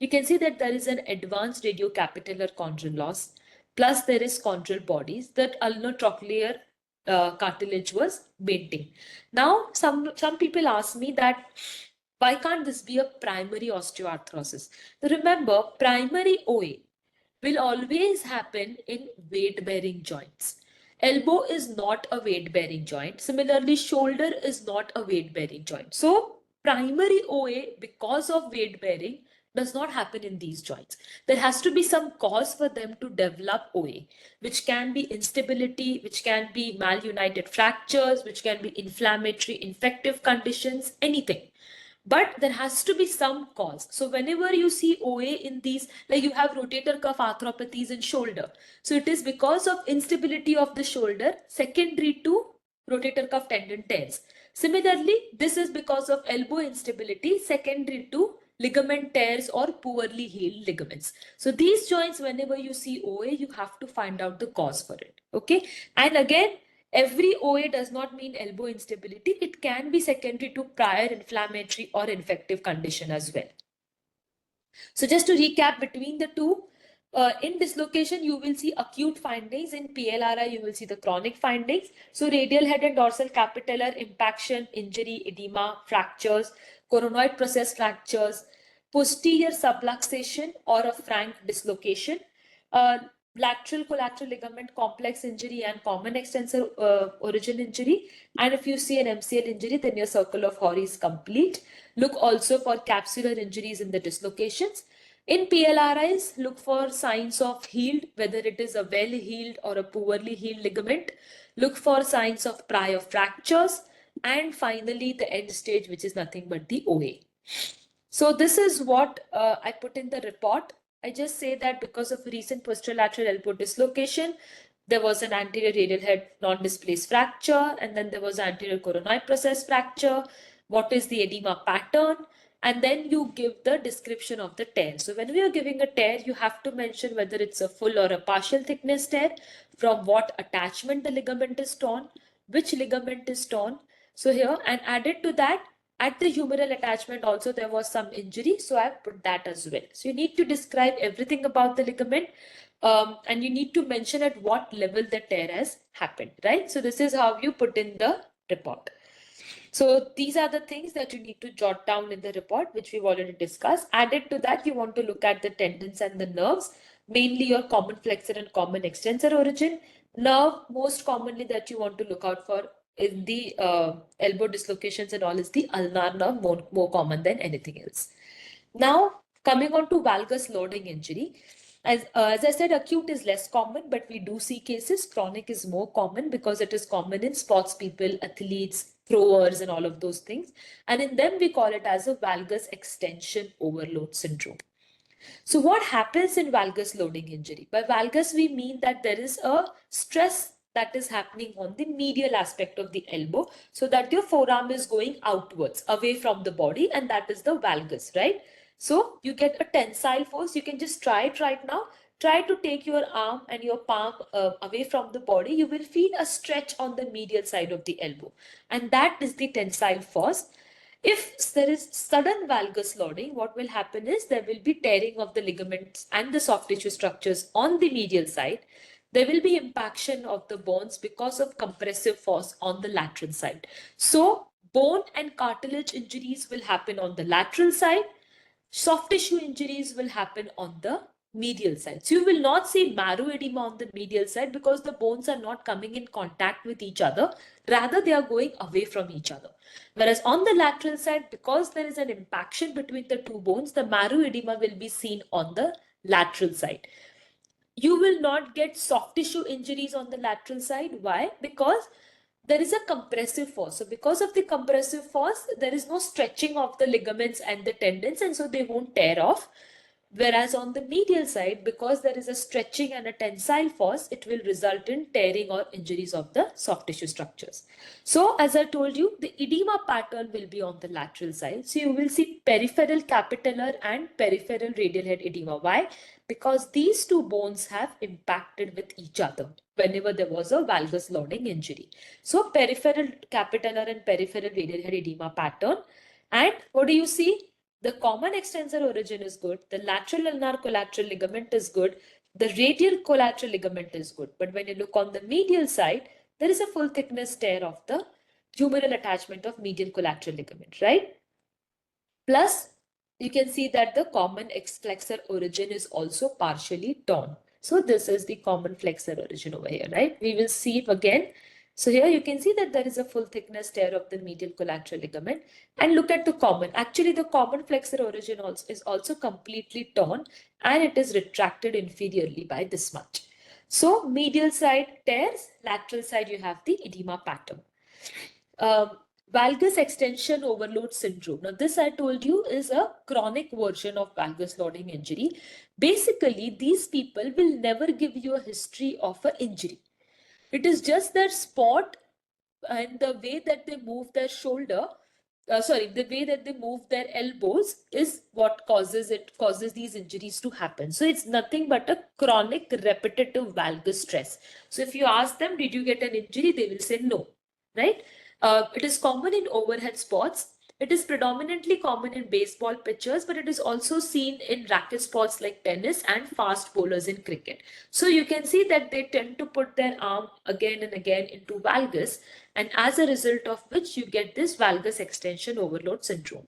you can see that there is an advanced radiocapitellar chondral loss, plus there is chondral bodies that ulnotrochlear cartilage was maintained. Now, some people ask me that why can't this be a primary osteoarthrosis? Remember, primary OA will always happen in weight-bearing joints. Elbow is not a weight-bearing joint. Similarly, shoulder is not a weight-bearing joint. So, primary OA, because of weight-bearing, does not happen in these joints. There has to be some cause for them to develop OA, which can be instability, which can be malunited fractures, which can be inflammatory, infective conditions, anything. But there has to be some cause. So whenever you see OA in these, like you have rotator cuff arthropathies in shoulder. So it is because of instability of the shoulder secondary to rotator cuff tendon tears. Similarly, this is because of elbow instability secondary to ligament tears or poorly healed ligaments. So these joints, whenever you see OA, you have to find out the cause for it. Okay. And again, every OA does not mean elbow instability. It can be secondary to prior inflammatory or infective condition as well. So just to recap between the two, in dislocation, you will see acute findings. In PLRI, you will see the chronic findings. So radial head and dorsal capitellar impaction, injury, edema, fractures, coronoid process fractures, posterior subluxation or a frank dislocation, lateral collateral ligament complex injury and common extensor origin injury. And if you see an MCL injury, then your circle of Horry is complete. Look also for capsular injuries in the dislocations. In PLRIs, look for signs of healed, whether it is a well-healed or a poorly healed ligament. Look for signs of prior fractures. And finally, the end stage, which is nothing but the OA. So this is what I put in the report. I just say that because of recent posterolateral elbow dislocation, there was an anterior radial head non-displaced fracture, and then there was anterior coronoid process fracture. What is the edema pattern? And then you give the description of the tear. So when we are giving a tear, you have to mention whether it's a full or a partial thickness tear, from what attachment the ligament is torn, which ligament is torn. So here, and added to that, at the humeral attachment also there was some injury, so I put that as well. So you need to describe everything about the ligament, and you need to mention at what level the tear has happened, right? So this is how you put in the report. So these are the things that you need to jot down in the report, which we've already discussed. Added to that, you want to look at the tendons and the nerves, mainly your common flexor and common extensor origin. Nerve, most commonly that you want to look out for in the elbow dislocations and all, is the ulnar nerve, more common than anything else. Now, coming on to valgus loading injury. As I said, acute is less common, but we do see cases. Chronic is more common because it is common in sports people, athletes, throwers, and all of those things. And in them, we call it as a valgus extension overload syndrome. So what happens in valgus loading injury? By valgus, we mean that there is a stress that is happening on the medial aspect of the elbow, so that your forearm is going outwards, away from the body, and that is the valgus, right? So you get a tensile force. You can just try it right now. Try to take your arm and your palm away from the body. You will feel a stretch on the medial side of the elbow, and that is the tensile force. If there is sudden valgus loading, what will happen is there will be tearing of the ligaments and the soft tissue structures on the medial side. There will be impaction of the bones because of compressive force on the lateral side. So bone and cartilage injuries will happen on the lateral side. Soft tissue injuries will happen on the medial side. So you will not see marrow edema on the medial side because the bones are not coming in contact with each other. Rather, they are going away from each other. Whereas on the lateral side, because there is an impaction between the two bones, the marrow edema will be seen on the lateral side. You will not get soft tissue injuries on the lateral side. Why? Because there is a compressive force. So because of the compressive force, there is no stretching of the ligaments and the tendons, and so they won't tear off. Whereas on the medial side, because there is a stretching and a tensile force, it will result in tearing or injuries of the soft tissue structures. So as I told you, the edema pattern will be on the lateral side. So you will see peripheral capitellar and peripheral radial head edema. Why? Because these two bones have impacted with each other whenever there was a valgus loading injury. So peripheral capitellar and peripheral radial head edema pattern. And what do you see? The common extensor origin is good. The lateral ulnar collateral ligament is good. The radial collateral ligament is good. But when you look on the medial side, there is a full thickness tear of the humeral attachment of medial collateral ligament, right? Plus, you can see that the common flexor origin is also partially torn. So this is the common flexor origin over here, right? We will see it again. So here you can see that there is a full thickness tear of the medial collateral ligament. And look at the common. Actually, the common flexor origin is also completely torn, and it is retracted inferiorly by this much. So medial side tears, lateral side you have the edema pattern. Valgus extension overload syndrome. Now, this I told you is a chronic version of valgus loading injury. Basically, these people will never give you a history of an injury. It is just their spot and the way that they move their shoulder, the way that they move their elbows is what causes these injuries to happen. So it's nothing but a chronic repetitive valgus stress. So if you ask them, did you get an injury? They will say no, right? It is common in overhead sports. It is predominantly common in baseball pitchers, but it is also seen in racket sports like tennis and fast bowlers in cricket. So you can see that they tend to put their arm again and again into valgus, and as a result of which you get this valgus extension overload syndrome.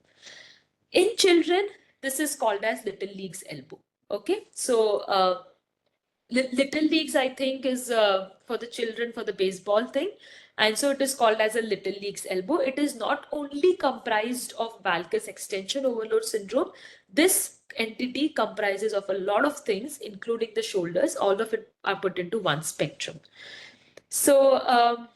In children, this is called as Little League's elbow. Okay, so Little Leagues, I think, is for the children for the baseball thing. And so it is called as a Little League's elbow. It is not only comprised of valgus extension overload syndrome. This entity comprises of a lot of things, including the shoulders. All of it are put into one spectrum. So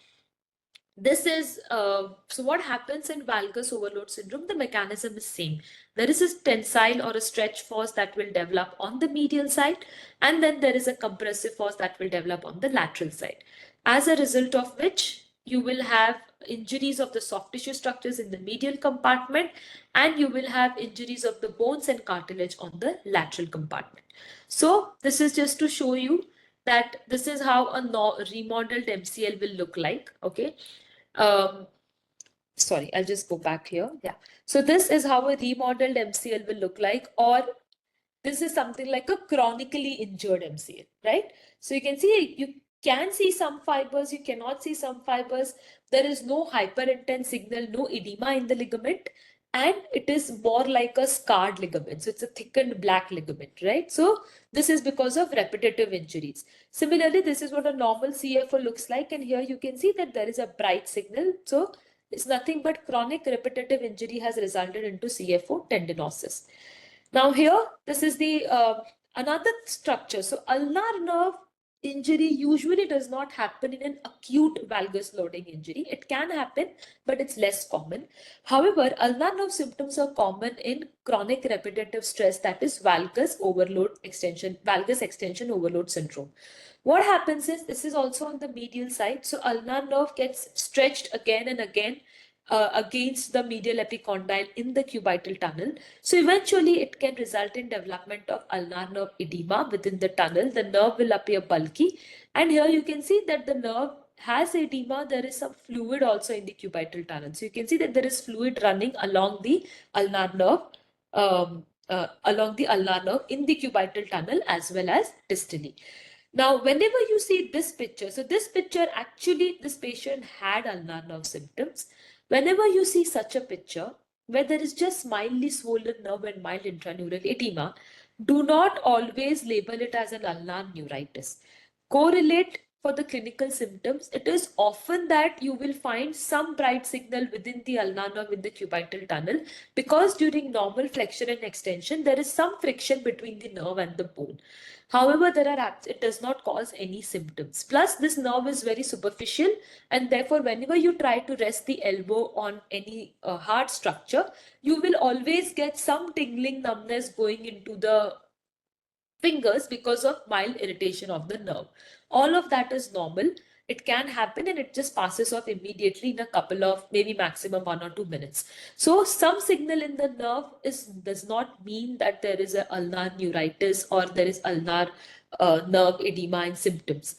this is so what happens in valgus overload syndrome? The mechanism is same. There is a tensile or a stretch force that will develop on the medial side, and then there is a compressive force that will develop on the lateral side. As a result of which, you will have injuries of the soft tissue structures in the medial compartment, and you will have injuries of the bones and cartilage on the lateral compartment. So this is just to show you that this is how a remodeled MCL will look like. Okay. Sorry, I'll just go back here. Yeah. So this is how a remodeled MCL will look like, or this is something like a chronically injured MCL, right? So you can see some fibers, you cannot see some fibers. There is no hyperintense signal, no edema in the ligament, and it is more like a scarred ligament. So it's a thickened black ligament, right? So this is because of repetitive injuries. Similarly, this is what a normal CFO looks like. And here you can see that there is a bright signal. So it's nothing but chronic repetitive injury has resulted into CFO tendinosis. Now here, this is the another structure. So ulnar nerve injury usually does not happen in an acute valgus loading injury. It can happen, but it's less common. However, ulnar nerve symptoms are common in chronic repetitive stress, that is valgus extension overload syndrome. What happens is, this is also on the medial side. So ulnar nerve gets stretched again and again against the medial epicondyle in the cubital tunnel. So eventually it can result in development of ulnar nerve edema within the tunnel. The nerve will appear bulky. And here you can see that the nerve has edema. There is some fluid also in the cubital tunnel. So you can see that there is fluid running along the ulnar nerve, in the cubital tunnel as well as distally. Now, whenever you see this picture, so this picture actually, this patient had ulnar nerve symptoms. Whenever you see such a picture where there is just mildly swollen nerve and mild intraneural edema, do not always label it as an ulnar neuritis. Correlate for the clinical symptoms. It is often that you will find some bright signal within the ulnar nerve in the cubital tunnel, because during normal flexion and extension, there is some friction between the nerve and the bone. However, it does not cause any symptoms. Plus, this nerve is very superficial, and therefore, whenever you try to rest the elbow on any hard structure, you will always get some tingling numbness going into the fingers because of mild irritation of the nerve. All of that is normal. It can happen and it just passes off immediately in a couple of, maybe maximum 1 or 2 minutes. So some signal in the nerve does not mean that there is a ulnar neuritis or there is ulnar nerve edema and symptoms.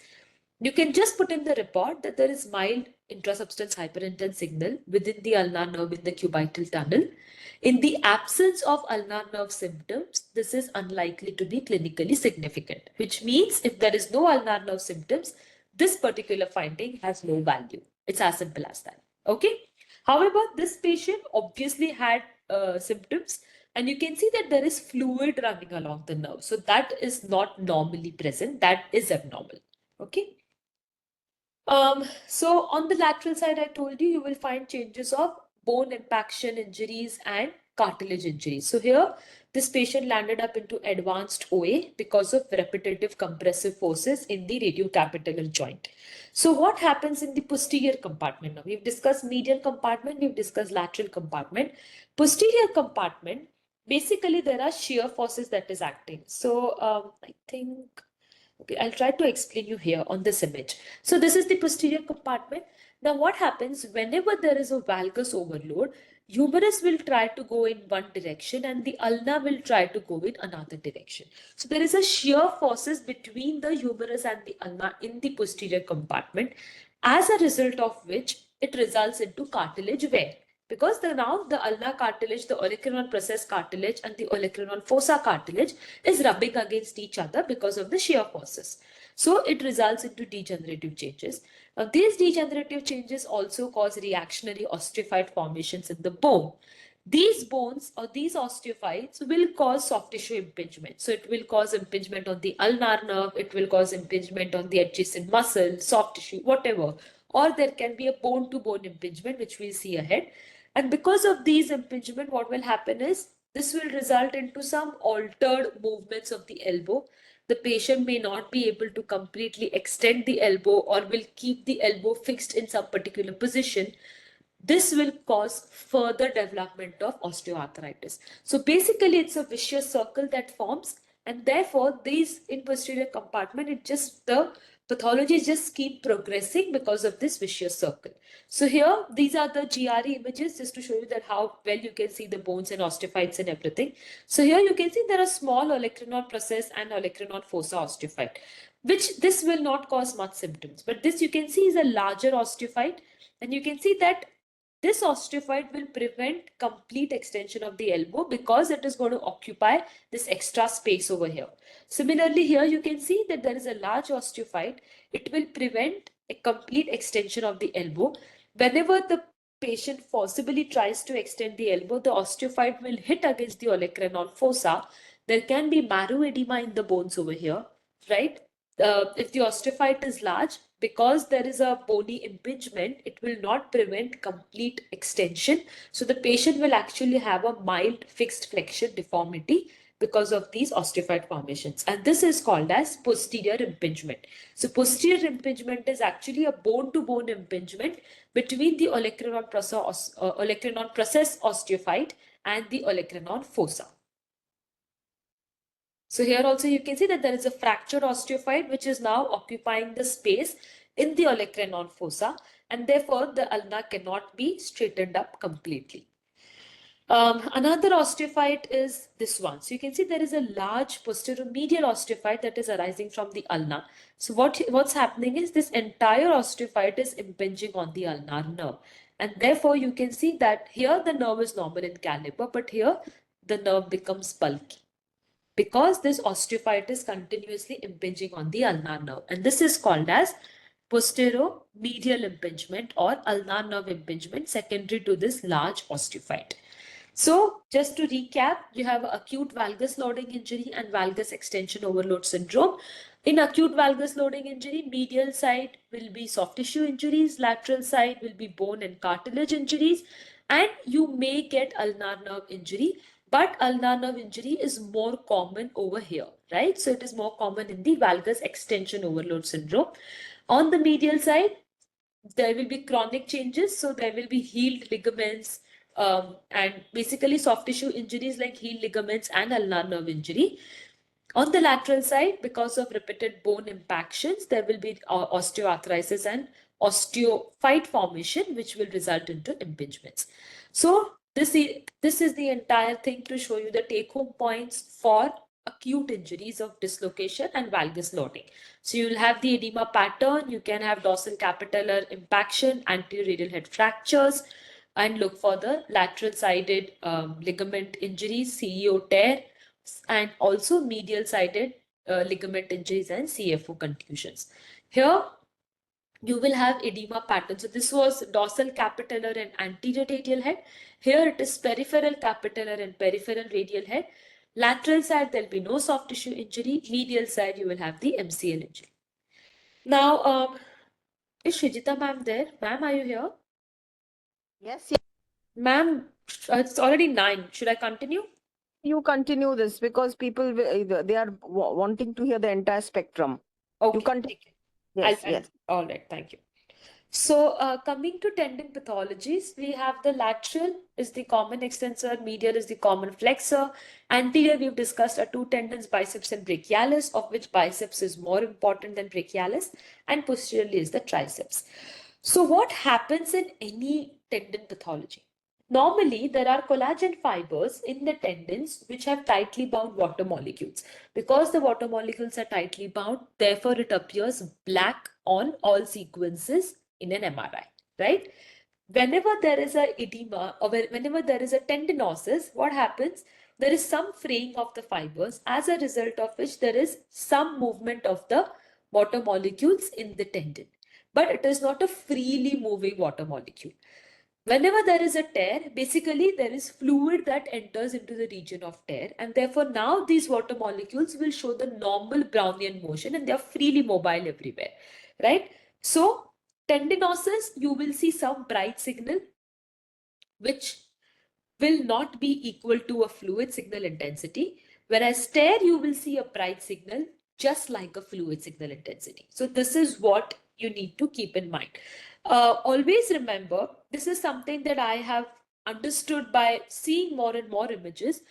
You can just put in the report that there is mild intrasubstance hyperintense signal within the ulnar nerve in the cubital tunnel. In the absence of ulnar nerve symptoms, this is unlikely to be clinically significant, which means if there is no ulnar nerve symptoms, this particular finding has no value. It's as simple as that. Okay. However, this patient obviously had symptoms, and you can see that there is fluid running along the nerve. So that is not normally present. That is abnormal. Okay. So on the lateral side, I told you, you will find changes of bone impaction injuries and cartilage injuries. So here, this patient landed up into advanced OA because of repetitive compressive forces in the radiocapitellar joint. So what happens in the posterior compartment? Now, we've discussed medial compartment, we've discussed lateral compartment. Posterior compartment, basically there are shear forces that is acting. So I think, okay, I'll try to explain you here on this image. So this is the posterior compartment. Now what happens whenever there is a valgus overload, humerus will try to go in one direction and the ulna will try to go in another direction. So there is a shear forces between the humerus and the ulna in the posterior compartment, as a result of which it results into cartilage wear. Because now the ulnar cartilage, the olecranon process cartilage and the olecranon fossa cartilage is rubbing against each other because of the shear forces. So it results into degenerative changes. Now these degenerative changes also cause reactionary osteophyte formations in the bone. These bones or these osteophytes will cause soft tissue impingement. So it will cause impingement on the ulnar nerve, it will cause impingement on the adjacent muscle, soft tissue, whatever. Or there can be a bone to bone impingement, which we'll see ahead. And because of these impingement, what will happen is this will result into some altered movements of the elbow. The patient may not be able to completely extend the elbow or will keep the elbow fixed in some particular position. This will cause further development of osteoarthritis. So basically, it's a vicious circle that forms, and therefore, these in posterior compartment, the pathologies just keep progressing because of this vicious circle. So here, these are the GRE images just to show you that how well you can see the bones and osteophytes and everything. So here you can see there are small olecranon process and olecranon fossa osteophyte, which this will not cause much symptoms. But this you can see is a larger osteophyte, and you can see that this osteophyte will prevent complete extension of the elbow because it is going to occupy this extra space over here. Similarly, here you can see that there is a large osteophyte. It will prevent a complete extension of the elbow. Whenever the patient forcibly tries to extend the elbow, the osteophyte will hit against the olecranon fossa. There can be marrow edema in the bones over here, right? If the osteophyte is large, because there is a bony impingement, it will not prevent complete extension. So the patient will actually have a mild fixed flexion deformity because of these osteophyte formations. And this is called as posterior impingement. So posterior impingement is actually a bone-to-bone impingement between the olecranon process osteophyte and the olecranon fossa. So here also you can see that there is a fractured osteophyte which is now occupying the space in the olecranon fossa, and therefore the ulna cannot be straightened up completely. Another osteophyte is this one. So you can see there is a large posteromedial osteophyte that is arising from the ulna. So what's happening is this entire osteophyte is impinging on the ulnar nerve. And therefore you can see that here the nerve is normal in caliber, but here the nerve becomes bulky because this osteophyte is continuously impinging on the ulnar nerve. And this is called as posteromedial impingement or ulnar nerve impingement secondary to this large osteophyte. So just to recap, you have acute valgus loading injury and valgus extension overload syndrome. In acute valgus loading injury, medial side will be soft tissue injuries, lateral side will be bone and cartilage injuries, and you may get ulnar nerve injury, but ulnar nerve injury is more common over here, right? So it is more common in the valgus extension overload syndrome. On the medial side, there will be chronic changes. So there will be healed ligaments, and basically soft tissue injuries like healed ligaments and ulnar nerve injury. On the lateral side, because of repeated bone impactions, there will be osteoarthritis and osteophyte formation, which will result into impingements. So this is the entire thing to show you the take-home points for acute injuries of dislocation and valgus loading. So you'll have the edema pattern, you can have dorsal capitellar impaction, anterior radial head fractures, and look for the lateral sided ligament injuries, CEO tear, and also medial sided ligament injuries and CFO contusions. Here, you will have edema pattern. So this was dorsal capitellar and anterior radial head. Here it is peripheral capitellar and peripheral radial head. Lateral side, there'll be no soft tissue injury. Medial side, you will have the MCL injury. Now, is Shrijita ma'am there? Ma'am, are you here? Yes, Ma'am, it's already 9. Should I continue? you continue this because people they are wanting to hear the entire spectrum. Okay. You continue. I'll- Yes, yes. All right, thank you. So coming to tendon pathologies, we have the lateral is the common extensor, medial is the common flexor. Anterior, we've discussed are two tendons, biceps and brachialis, of which biceps is more important than brachialis, and posteriorly is the triceps. So what happens in any tendon pathology? Normally, there are collagen fibers in the tendons which have tightly bound water molecules. Because the water molecules are tightly bound, therefore it appears black on all sequences in an MRI, right? Whenever there is a edema or whenever there is a tendinosis, what happens? There is some fraying of the fibers, as a result of which there is some movement of the water molecules in the tendon. But it is not a freely moving water molecule. Whenever there is a tear, basically there is fluid that enters into the region of tear, and therefore now these water molecules will show the normal Brownian motion and they are freely mobile everywhere, right? So tendinosis, you will see some bright signal which will not be equal to a fluid signal intensity, whereas tear, you will see a bright signal just like a fluid signal intensity. So this is what you need to keep in mind. Always remember, this is something that I have understood by seeing more and more images.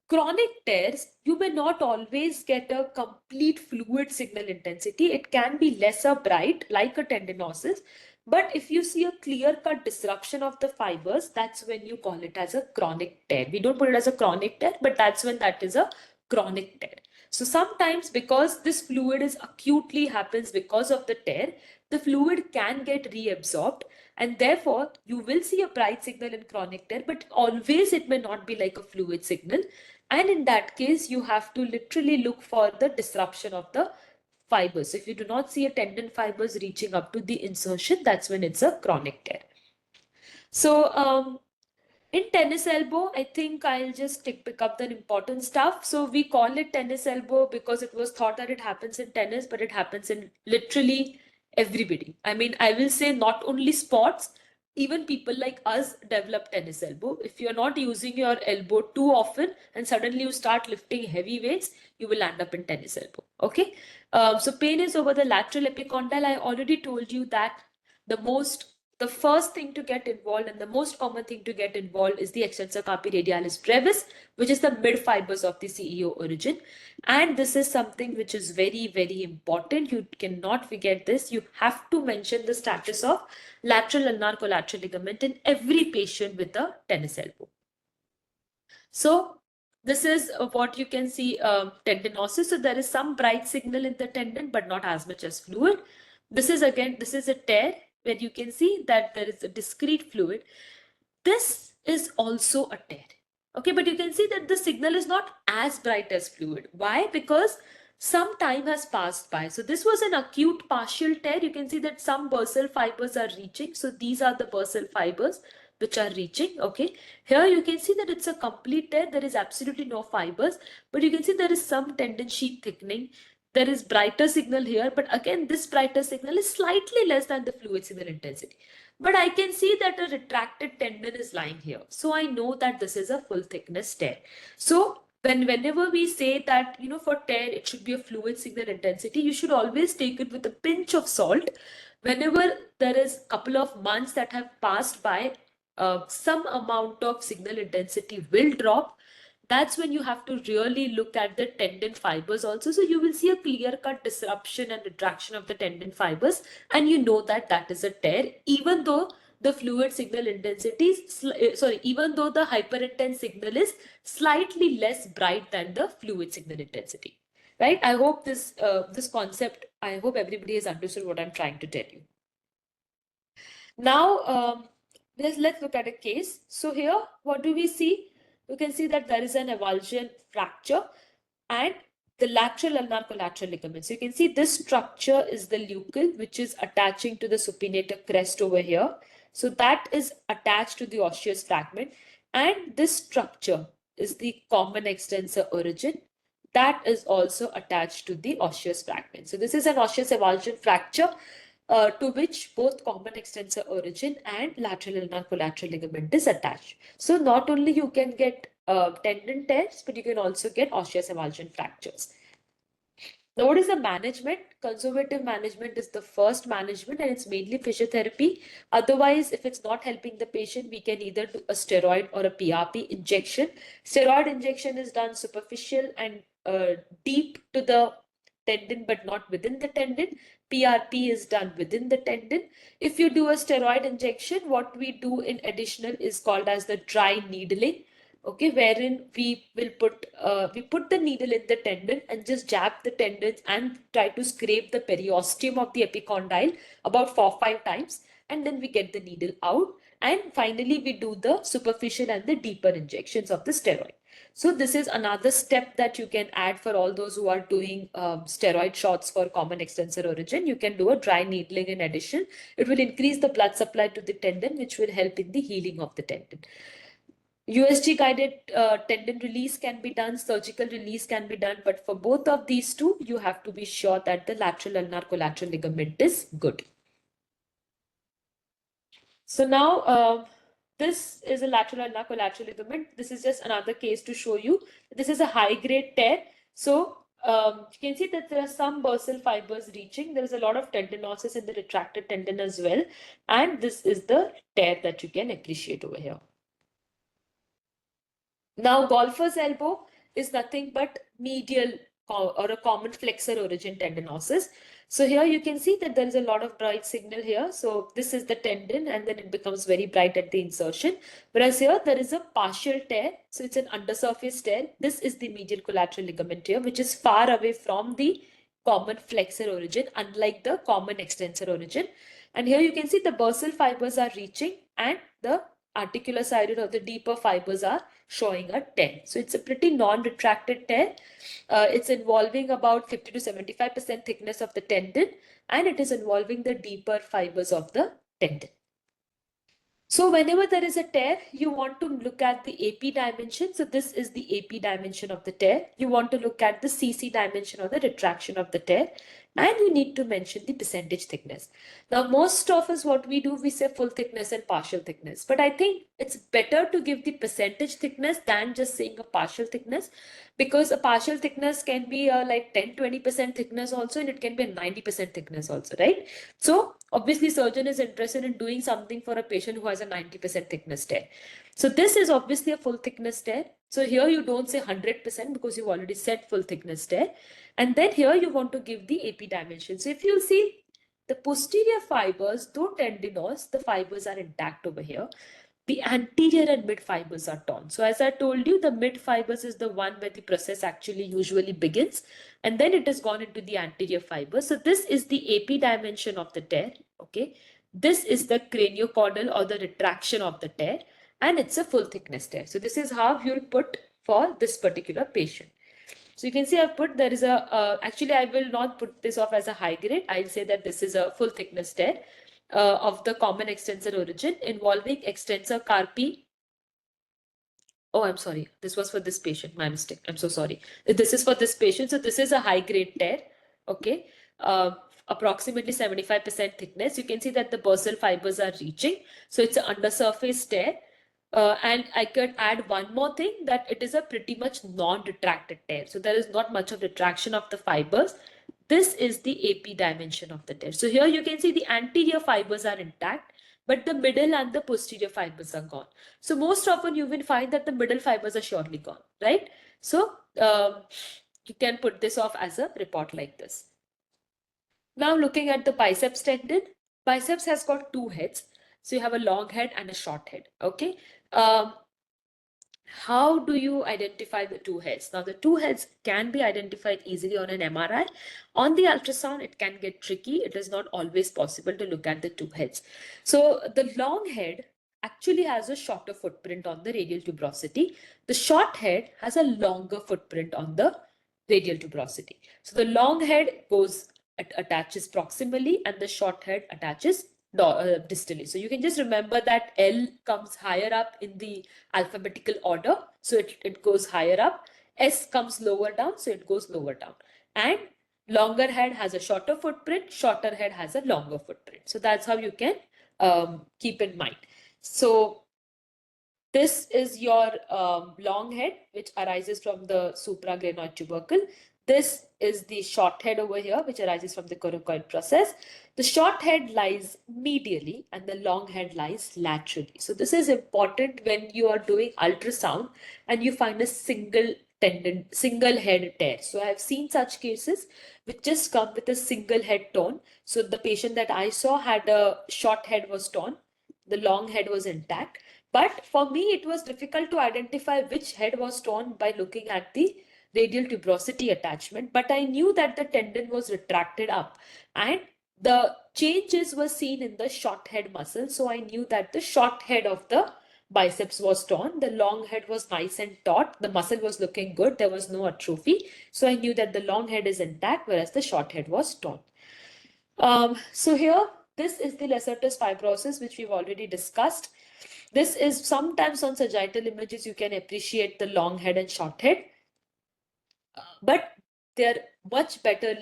Chronic tears, you may not always get a complete fluid signal intensity. It can be lesser bright, like a tendinosis. But if you see a clear-cut disruption of the fibers, that's when you call it as a chronic tear. We don't put it as a chronic tear, but that's when that is a chronic tear. So sometimes, because this fluid is acutely happens because of the tear, the fluid can get reabsorbed, and therefore you will see a bright signal in chronic tear, but always it may not be like a fluid signal. And in that case, you have to literally look for the disruption of the fibers. If you do not see a tendon fibers reaching up to the insertion, that's when it's a chronic tear. So in tennis elbow, I think I'll just pick up the important stuff. So we call it tennis elbow because it was thought that it happens in tennis, but it happens in literally everybody. I mean, I will say not only sports, even people like us develop tennis elbow. If you're not using your elbow too often and suddenly you start lifting heavy weights, you will end up in tennis elbow. Okay. So pain is over the lateral epicondyle. I already told you that the first thing to get involved and the most common thing to get involved is the extensor carpi radialis brevis, which is the mid fibers of the CEO origin. And this is something which is very, very important. You cannot forget this. You have to mention the status of lateral ulnar collateral ligament in every patient with a tennis elbow. So this is what you can see, tendinosis. So there is some bright signal in the tendon, but not as much as fluid. This is a tear where you can see that there is a discrete fluid. This is also a tear. Okay, but you can see that the signal is not as bright as fluid. Why? Because some time has passed by. So this was an acute partial tear. You can see that some bursal fibers are reaching. So these are the bursal fibers which are reaching. Okay, here you can see that it's a complete tear. There is absolutely no fibers, but you can see there is some tendon sheath thickening. There is brighter signal here, but again, this brighter signal is slightly less than the fluid signal intensity. But I can see that a retracted tendon is lying here. So I know that this is a full thickness tear. So whenever we say that, for tear, it should be a fluid signal intensity, you should always take it with a pinch of salt. Whenever there is a couple of months that have passed by, some amount of signal intensity will drop. That's when you have to really look at the tendon fibers also. So you will see a clear-cut disruption and retraction of the tendon fibers, and you know that that is a tear, even though the fluid signal intensity is, even though the hyperintense signal is slightly less bright than the fluid signal intensity, right? I hope this concept, I hope everybody has understood what I'm trying to tell you. Now, let's look at a case. So here, what do we see? You can see that there is an avulsion fracture and the lateral ulnar collateral ligament. So you can see this structure is the leucal, which is attaching to the supinator crest over here. So that is attached to the osseous fragment. And this structure is the common extensor origin. That is also attached to the osseous fragment. So this is an osseous avulsion fracture to which both common extensor origin and lateral ulnar collateral ligament is attached. So not only you can get tendon tears, but you can also get osseous avulsion fractures. Now, what is the management? Conservative management is the first management, and it's mainly physiotherapy. Otherwise, if it's not helping the patient, we can either do a steroid or a PRP injection. Steroid injection is done superficial and deep to the tendon, but not within the tendon. PRP is done within the tendon. If you do a steroid injection, what we do in additional is called as the dry needling. Okay, wherein we put the needle in the tendon and just jab the tendons and try to scrape the periosteum of the epicondyle about 4-5 times, and then we get the needle out, and finally we do the superficial and the deeper injections of the steroid. So this is another step that you can add for all those who are doing steroid shots for common extensor origin. You can do a dry needling in addition. It will increase the blood supply to the tendon, which will help in the healing of the tendon. USG guided tendon release can be done, surgical release can be done, but for both of these two, you have to be sure that the lateral ulnar collateral ligament is good. So now this is a lateral ulnar collateral ligament. This is just another case to show you. This is a high grade tear. So you can see that there are some bursal fibers reaching. There is a lot of tendinosis in the retracted tendon as well. And this is the tear that you can appreciate over here. Now, golfer's elbow is nothing but medial or a common flexor origin tendinosis. So here you can see that there is a lot of bright signal here. So this is the tendon and then it becomes very bright at the insertion. Whereas here there is a partial tear. So it's an undersurface tear. This is the medial collateral ligament here, which is far away from the common flexor origin, unlike the common extensor origin. And here you can see the bursal fibers are reaching and the articular sided or the deeper fibers are showing a tear. So it's a pretty non-retracted tear. It's involving about 50 to 75% thickness of the tendon, and it is involving the deeper fibers of the tendon. So whenever there is a tear, you want to look at the AP dimension. So this is the AP dimension of the tear. You want to look at the CC dimension or the retraction of the tear. And you need to mention the percentage thickness. Now, most of us, what we do, we say full thickness and partial thickness. But I think it's better to give the percentage thickness than just saying a partial thickness, because a partial thickness can be like 10-20% thickness also, and it can be a 90% thickness also, right? So obviously, surgeon is interested in doing something for a patient who has a 90% thickness tear. So this is obviously a full thickness tear. So here you don't say 100% because you've already said full thickness tear. And then here you want to give the AP dimension. So if you see the posterior fibers, though tendinous, the fibers are intact over here. The anterior and mid fibers are torn. So as I told you, the mid fibers is the one where the process actually usually begins. And then it has gone into the anterior fibers. So this is the AP dimension of the tear. Okay. This is the craniocaudal or the retraction of the tear. And it's a full thickness tear. So this is how you'll put for this particular patient. So you can see I've put there is a, actually I will not put this off as a high grade. I'll say that this is a full thickness tear of the common extensor origin involving extensor carpi. Oh, I'm sorry. This was for this patient. My mistake. I'm so sorry. This is for this patient. So this is a high grade tear. Okay. Approximately 75% thickness. You can see that the bursal fibers are reaching. So it's an undersurface tear. And I could add one more thing, that it is a pretty much non-retracted tear. So there is not much of retraction of the fibers. This is the AP dimension of the tear. So here you can see the anterior fibers are intact, but the middle and the posterior fibers are gone. So most often you will find that the middle fibers are surely gone, right? So you can put this off as a report like this. Now looking at the biceps tendon, biceps has got two heads. So you have a long head and a short head, okay? How do you identify the two heads? Now, the two heads can be identified easily on an MRI. On the ultrasound, it can get tricky. It is not always possible to look at the two heads. So the long head actually has a shorter footprint on the radial tuberosity. The short head has a longer footprint on the radial tuberosity. So the long head attaches proximally and the short head attaches distally. So you can just remember that L comes higher up in the alphabetical order. So it goes higher up. S comes lower down. So it goes lower down. And longer head has a shorter footprint. Shorter head has a longer footprint. So that's how you can keep in mind. So this is your long head, which arises from the supraglenoid tubercle. This is the short head over here, which arises from the coracoid process. The short head lies medially and the long head lies laterally. So this is important when you are doing ultrasound and you find a single head tear. So I have seen such cases which just come with a single head torn. So the patient that I saw had a short head was torn. The long head was intact. But for me, it was difficult to identify which head was torn by looking at the radial tuberosity attachment. But I knew that the tendon was retracted up and the changes were seen in the short head muscle. So I knew that the short head of the biceps was torn. The long head was nice and taut. The muscle was looking good. There was no atrophy. So I knew that the long head is intact, whereas the short head was torn. So here, this is the Lacertus fibrosus, which we've already discussed. This is sometimes on sagittal images, you can appreciate the long head and short head, but they're much better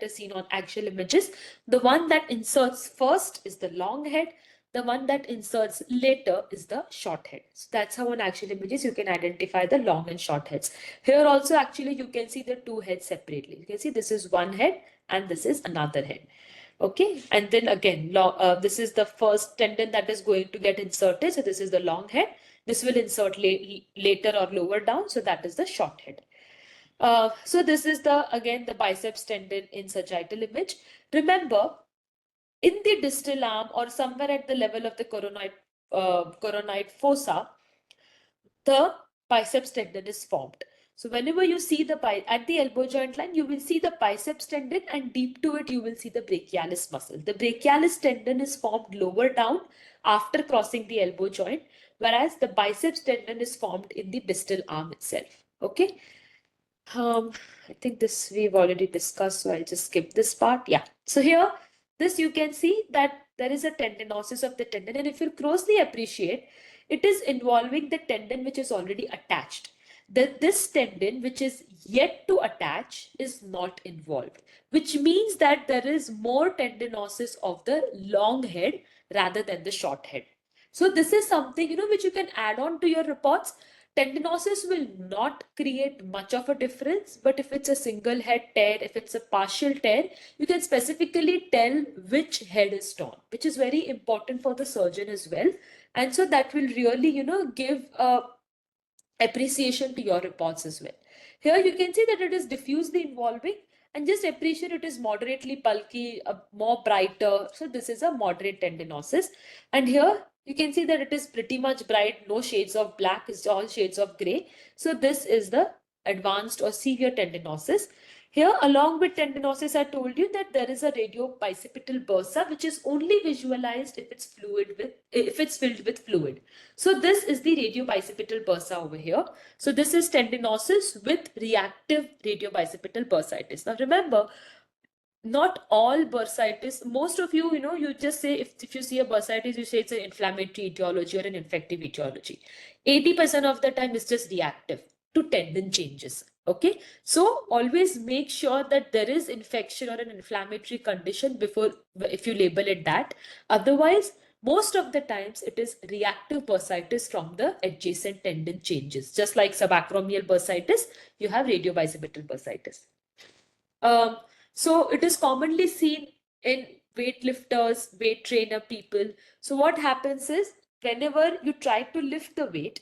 seen on actual images. The one that inserts first is the long head. The one that inserts later is the short head. So that's how on actual images you can identify the long and short heads. Here also actually you can see the two heads separately. You can see this is one head and this is another head. Okay, and then again, this is the first tendon that is going to get inserted. So this is the long head. This will insert later or lower down. So that is the short head. So this is again the biceps tendon in sagittal image. Remember, in the distal arm or somewhere at the level of the coronoid fossa, the biceps tendon is formed. So whenever you see at the elbow joint line, you will see the biceps tendon, and deep to it, you will see the brachialis muscle. The brachialis tendon is formed lower down after crossing the elbow joint, whereas the biceps tendon is formed in the distal arm itself. Okay. I think this we've already discussed, so I'll just skip this part. Yeah. So here, this you can see that there is a tendinosis of the tendon, and if you closely appreciate, it is involving the tendon which is already attached. This tendon which is yet to attach is not involved, which means that there is more tendinosis of the long head rather than the short head. So this is something, which you can add on to your reports. Tendinosis will not create much of a difference, but if it's a single head tear, if it's a partial tear, you can specifically tell which head is torn, which is very important for the surgeon as well. And so that will really, give appreciation to your reports as well. Here you can see that it is diffusely involving, and just appreciate it is moderately bulky, more brighter. So this is a moderate tendinosis. And here you can see that it is pretty much bright, no shades of black, it's all shades of gray. So this is the advanced or severe tendinosis. Here, along with tendinosis, I told you that there is a radiobicipital bursa, which is only visualized if it's filled with fluid. So this is the radiobicipital bursa over here. So this is tendinosis with reactive radiobicipital bursitis. Now remember, not all bursitis, most of you, you just say, if you see a bursitis, you say it's an inflammatory etiology or an infective etiology. 80% of the time it's just reactive to tendon changes. Okay, so always make sure that there is infection or an inflammatory condition before, if you label it that. Otherwise, most of the times it is reactive bursitis from the adjacent tendon changes. Just like subacromial bursitis, you have radiobicipital bursitis. So it is commonly seen in weightlifters, weight trainer people. So what happens is, whenever you try to lift the weight,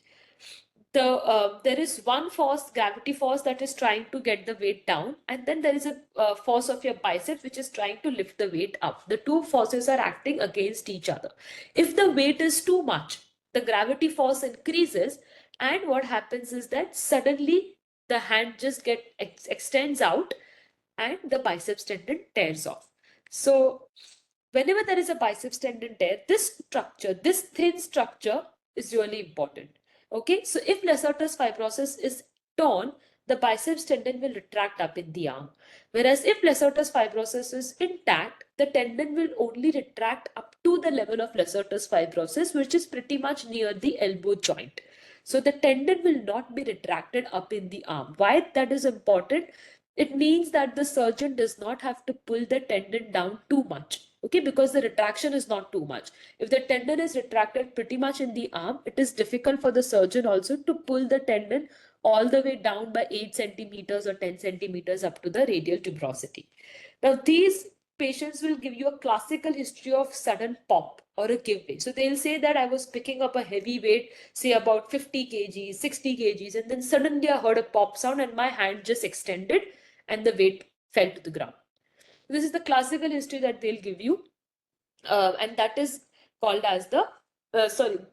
there is one force, gravity force, that is trying to get the weight down, and then there is a force of your biceps which is trying to lift the weight up. The two forces are acting against each other. If the weight is too much, the gravity force increases, and what happens is that suddenly the hand just extends out and the biceps tendon tears off. So whenever there is a biceps tendon tear, this thin structure is really important. Okay, so if Lacertus fibrosus is torn, the biceps tendon will retract up in the arm. Whereas if Lacertus fibrosus is intact, the tendon will only retract up to the level of Lacertus fibrosus, which is pretty much near the elbow joint. So the tendon will not be retracted up in the arm. Why that is important? It means that the surgeon does not have to pull the tendon down too much. Okay, because the retraction is not too much. If the tendon is retracted pretty much in the arm, it is difficult for the surgeon also to pull the tendon all the way down by 8 centimeters or 10 centimeters up to the radial tuberosity. Now, these patients will give you a classical history of sudden pop or a give way. So they'll say that I was picking up a heavy weight, say about 50 kgs, 60 kgs, and then suddenly I heard a pop sound and my hand just extended and the weight fell to the ground. This is the classical history that they'll give you, and that is called as the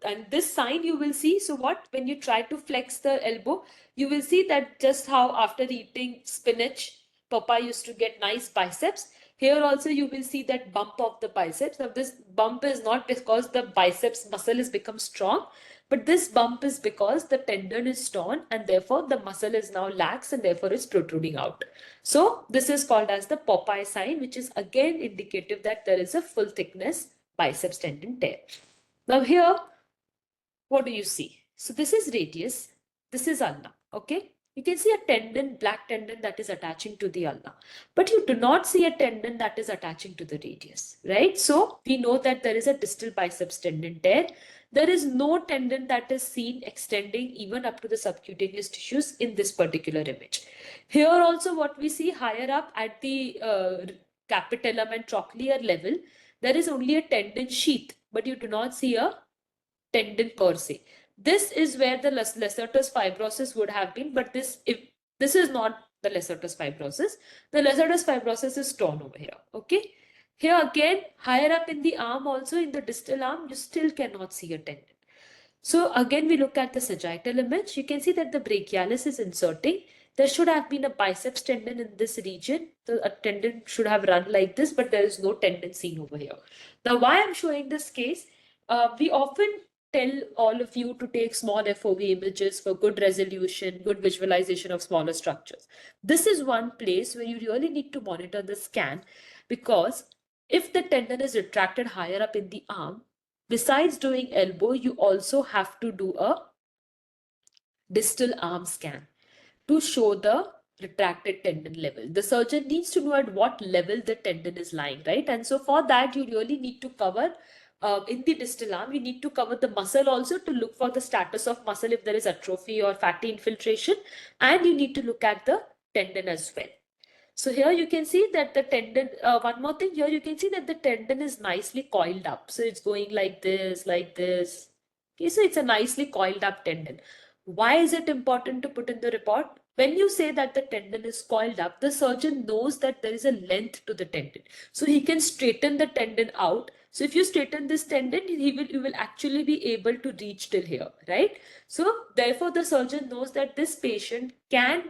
and this sign you will see. So when you try to flex the elbow, you will see that just how after eating spinach, Papa used to get nice biceps. Here also you will see that bump of the biceps. Now this bump is not because the biceps muscle has become strong, but this bump is because the tendon is torn and therefore the muscle is now lax and therefore is protruding out. So this is called as the Popeye sign, which is again indicative that there is a full thickness biceps tendon tear. Now here, what do you see? So this is radius, this is ulna, okay? You can see a tendon, black tendon that is attaching to the ulna, but you do not see a tendon that is attaching to the radius, right? So we know that there is a distal biceps tendon tear. There is no tendon that is seen extending even up to the subcutaneous tissues in this particular image. Here also what we see higher up at the capitellum and trochlear level, there is only a tendon sheath, but you do not see a tendon per se. This is where the Lacertus fibrosus would have been, but this is not the Lacertus fibrosus. The Lacertus fibrosus is torn over here. Okay. Here again, higher up in the arm, also in the distal arm, you still cannot see a tendon. So again, we look at the sagittal image. You can see that the brachialis is inserting. There should have been a biceps tendon in this region. A tendon should have run like this, but there is no tendon seen over here. Now, why I'm showing this case, we often tell all of you to take small FOV images for good resolution, good visualization of smaller structures. This is one place where you really need to monitor the scan, because if the tendon is retracted higher up in the arm, besides doing elbow, you also have to do a distal arm scan to show the retracted tendon level. The surgeon needs to know at what level the tendon is lying, right? And so for that, you really need to cover in the distal arm, you need to cover the muscle also to look for the status of muscle if there is atrophy or fatty infiltration, and you need to look at the tendon as well. So here you can see that the tendon, one more thing, here you can see that the tendon is nicely coiled up. So it's going like this, like this. Okay, so it's a nicely coiled up tendon. Why is it important to put in the report? When you say that the tendon is coiled up, the surgeon knows that there is a length to the tendon. So he can straighten the tendon out. So if you straighten this tendon, you will actually be able to reach till here, right? So therefore the surgeon knows that this patient can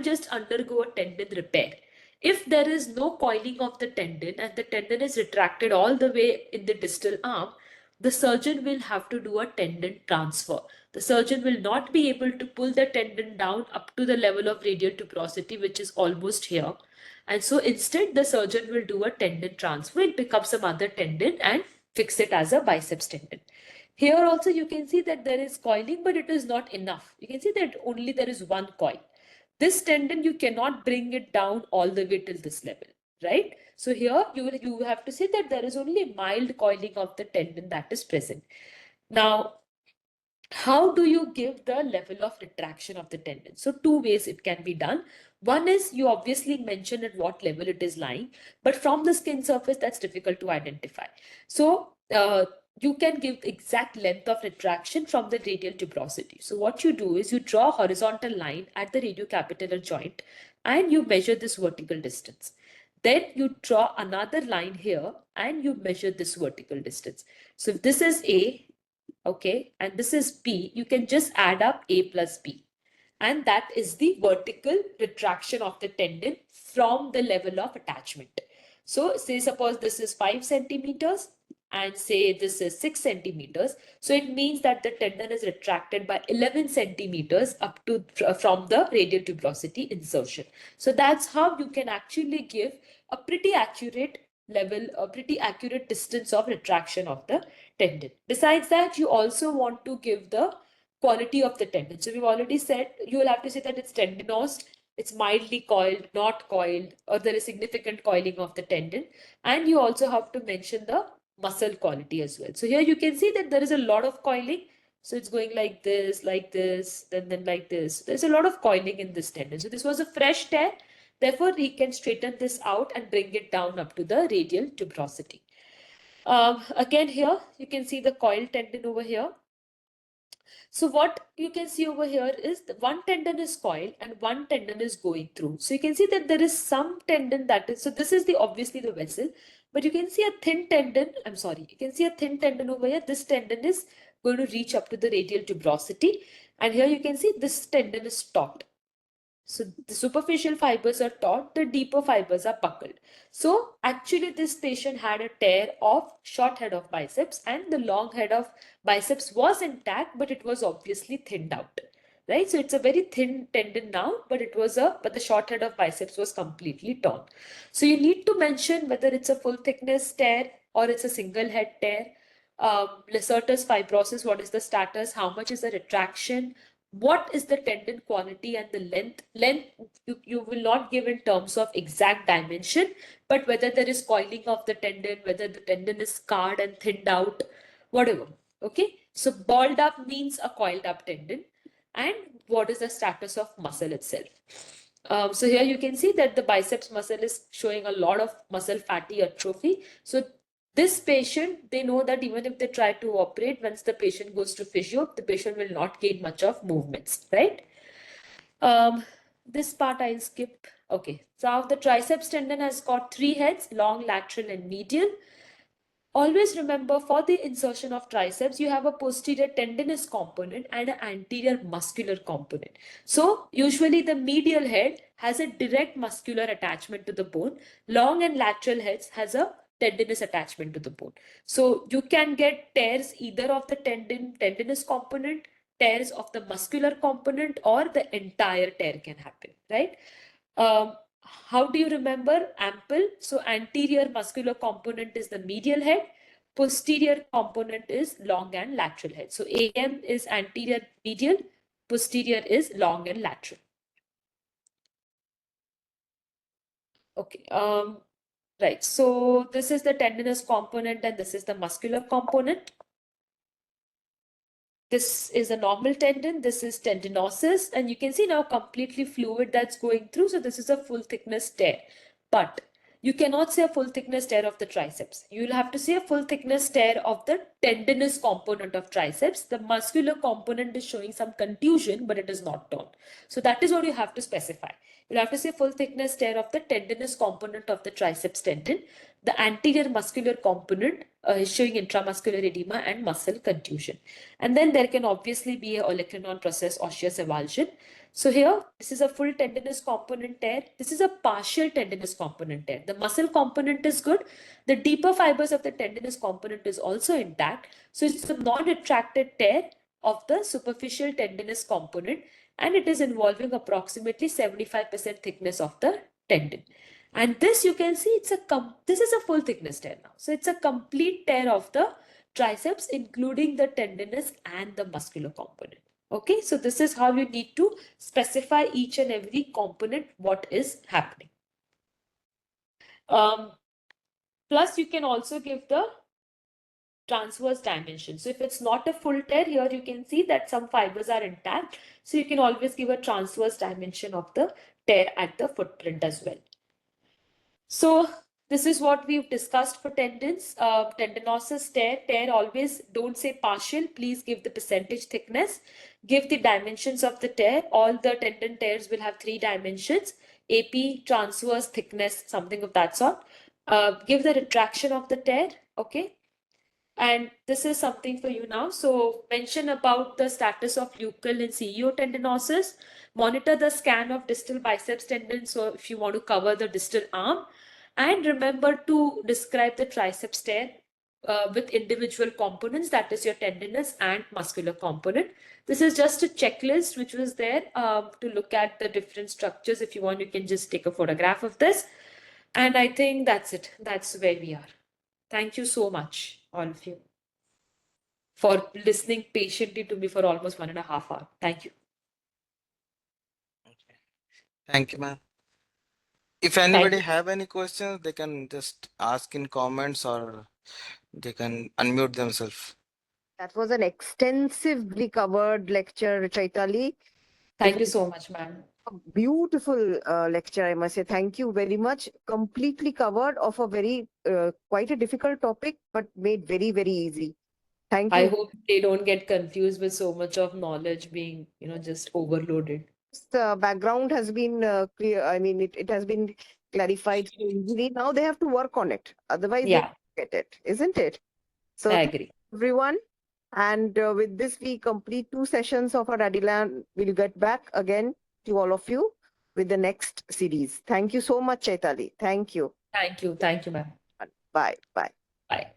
just undergo a tendon repair. If there is no coiling of the tendon and the tendon is retracted all the way in the distal arm, the surgeon will have to do a tendon transfer. The surgeon will not be able to pull the tendon down up to the level of radial tuberosity, which is almost here. And so instead, the surgeon will do a tendon transfer. It becomes some other tendon and fix it as a biceps tendon. Here also you can see that there is coiling, but it is not enough. You can see that only there is one coil. This tendon, you cannot bring it down all the way till this level, right? So here you have to say that there is only mild coiling of the tendon that is present. Now, how do you give the level of retraction of the tendon? So two ways it can be done. One is you obviously mention at what level it is lying, but from the skin surface, that's difficult to identify. So you can give exact length of retraction from the radial tuberosity. So what you do is you draw a horizontal line at the radiocapitellar joint and you measure this vertical distance. Then you draw another line here and you measure this vertical distance. So if this is A, okay, and this is B, you can just add up A plus B. And that is the vertical retraction of the tendon from the level of attachment. So say suppose this is 5 centimeters and say this is 6 centimeters. So it means that the tendon is retracted by 11 centimeters up to from the radial tuberosity insertion. So that's how you can actually give a pretty accurate level, a pretty accurate distance of retraction of the tendon. Besides that, you also want to give the quality of the tendon. So we've already said you will have to say that it's tendinosed, it's mildly coiled, not coiled, or there is significant coiling of the tendon. And you also have to mention the muscle quality as well. So here you can see that there is a lot of coiling. So it's going like this, then like this. There's a lot of coiling in this tendon. So this was a fresh tear. Therefore, we can straighten this out and bring it down up to the radial tuberosity. Again here, you can see the coil tendon over here. So what you can see over here is the one tendon is coiled and one tendon is going through. So you can see that there is some tendon that is, so this is the obviously the vessel, but you can see a thin tendon, you can see a thin tendon over here. This tendon is going to reach up to the radial tuberosity. And here you can see this tendon is taut. So the superficial fibers are taut, the deeper fibers are buckled. So actually this patient had a tear of short head of biceps and the long head of biceps was intact, but it was obviously thinned out. Right? So it's a very thin tendon now, but but the short head of biceps was completely torn. So you need to mention whether it's a full thickness tear or it's a single head tear. Lacertus fibrosis, what is the status? How much is the retraction? What is the tendon quality and the length? You will not give in terms of exact dimension, but whether there is coiling of the tendon, whether the tendon is scarred and thinned out, whatever. Okay, so balled up means a coiled up tendon, and what is the status of muscle itself. So here you can see that the biceps muscle is showing a lot of muscle fatty atrophy. So this patient, they know that even if they try to operate, once the patient goes to physio, the patient will not gain much of movements, right? This part I'll skip. Okay, so now the triceps tendon has got 3 heads, long, lateral, and medial. Always remember, for the insertion of triceps, you have a posterior tendinous component and an anterior muscular component. So usually the medial head has a direct muscular attachment to the bone. Long and lateral heads has a tendinous attachment to the bone. So you can get tears either of the tendinous component, tears of the muscular component, or the entire tear can happen, right? How do you remember ample? So anterior muscular component is the medial head, posterior component is long and lateral head. So AM is anterior medial, posterior is long and lateral. Okay, right. So this is the tendinous component and this is the muscular component. This is a normal tendon, this is tendinosis, and you can see now completely fluid that's going through. So this is a full thickness tear, but you cannot say a full thickness tear of the triceps. You'll have to say a full thickness tear of the tendinous component of triceps. The muscular component is showing some contusion, but it is not torn. So that is what you have to specify. You'll have to say full thickness tear of the tendinous component of the triceps tendon. The anterior muscular component is showing intramuscular edema and muscle contusion. And then there can obviously be a olecranon process osseous avulsion. So here, this is a full tendinous component tear. This is a partial tendinous component tear. The muscle component is good. The deeper fibers of the tendinous component is also intact. So it's a non-retracted tear of the superficial tendinous component, and it is involving approximately 75% thickness of the tendon. And this you can see this is a full thickness tear now. So it's a complete tear of the triceps, including the tendinous and the muscular component. Okay, so this is how you need to specify each and every component, what is happening. Plus, you can also give the transverse dimension. So if it's not a full tear, here you can see that some fibers are intact. So you can always give a transverse dimension of the tear at the footprint as well. So this is what we've discussed for tendons. Tendinosis, tear, always don't say partial. Please give the percentage thickness. Give the dimensions of the tear. All the tendon tears will have 3 dimensions: AP, transverse, thickness, something of that sort. Give the retraction of the tear. Okay. And this is something for you now. So mention about the status of LUCAL and CEO tendinosis. Monitor the scan of distal biceps tendon. So if you want to cover the distal arm, and remember to describe the triceps tear with individual components, that is your tendinous and muscular component. This is just a checklist which was there to look at the different structures. If you want, you can just take a photograph of this. And I think that's it. That's where we are. Thank you so much, all of you, for listening patiently to me for almost 1.5 hours. Thank you. Okay. Thank you, ma'am. If anybody have any questions, they can just ask in comments or they can unmute themselves. That was an extensively covered lecture, Chaitali. Thank you so much, ma'am. A beautiful lecture, I must say. Thank you very much. Completely covered of a very quite a difficult topic, but made very, very easy. Thank I you. hope they don't get confused with so much of knowledge being, just overloaded. The background has been clear. I mean, it has been clarified so easily. Now they have to work on it. Otherwise, they Yeah, get it, isn't it? So, I thank agree. you, everyone. And with this, we complete 2 sessions of our Radilan. We'll get back again to all of you. with the next series. Thank you so much, Chaitali. Thank you. Thank you, ma'am. Bye. Bye. Bye.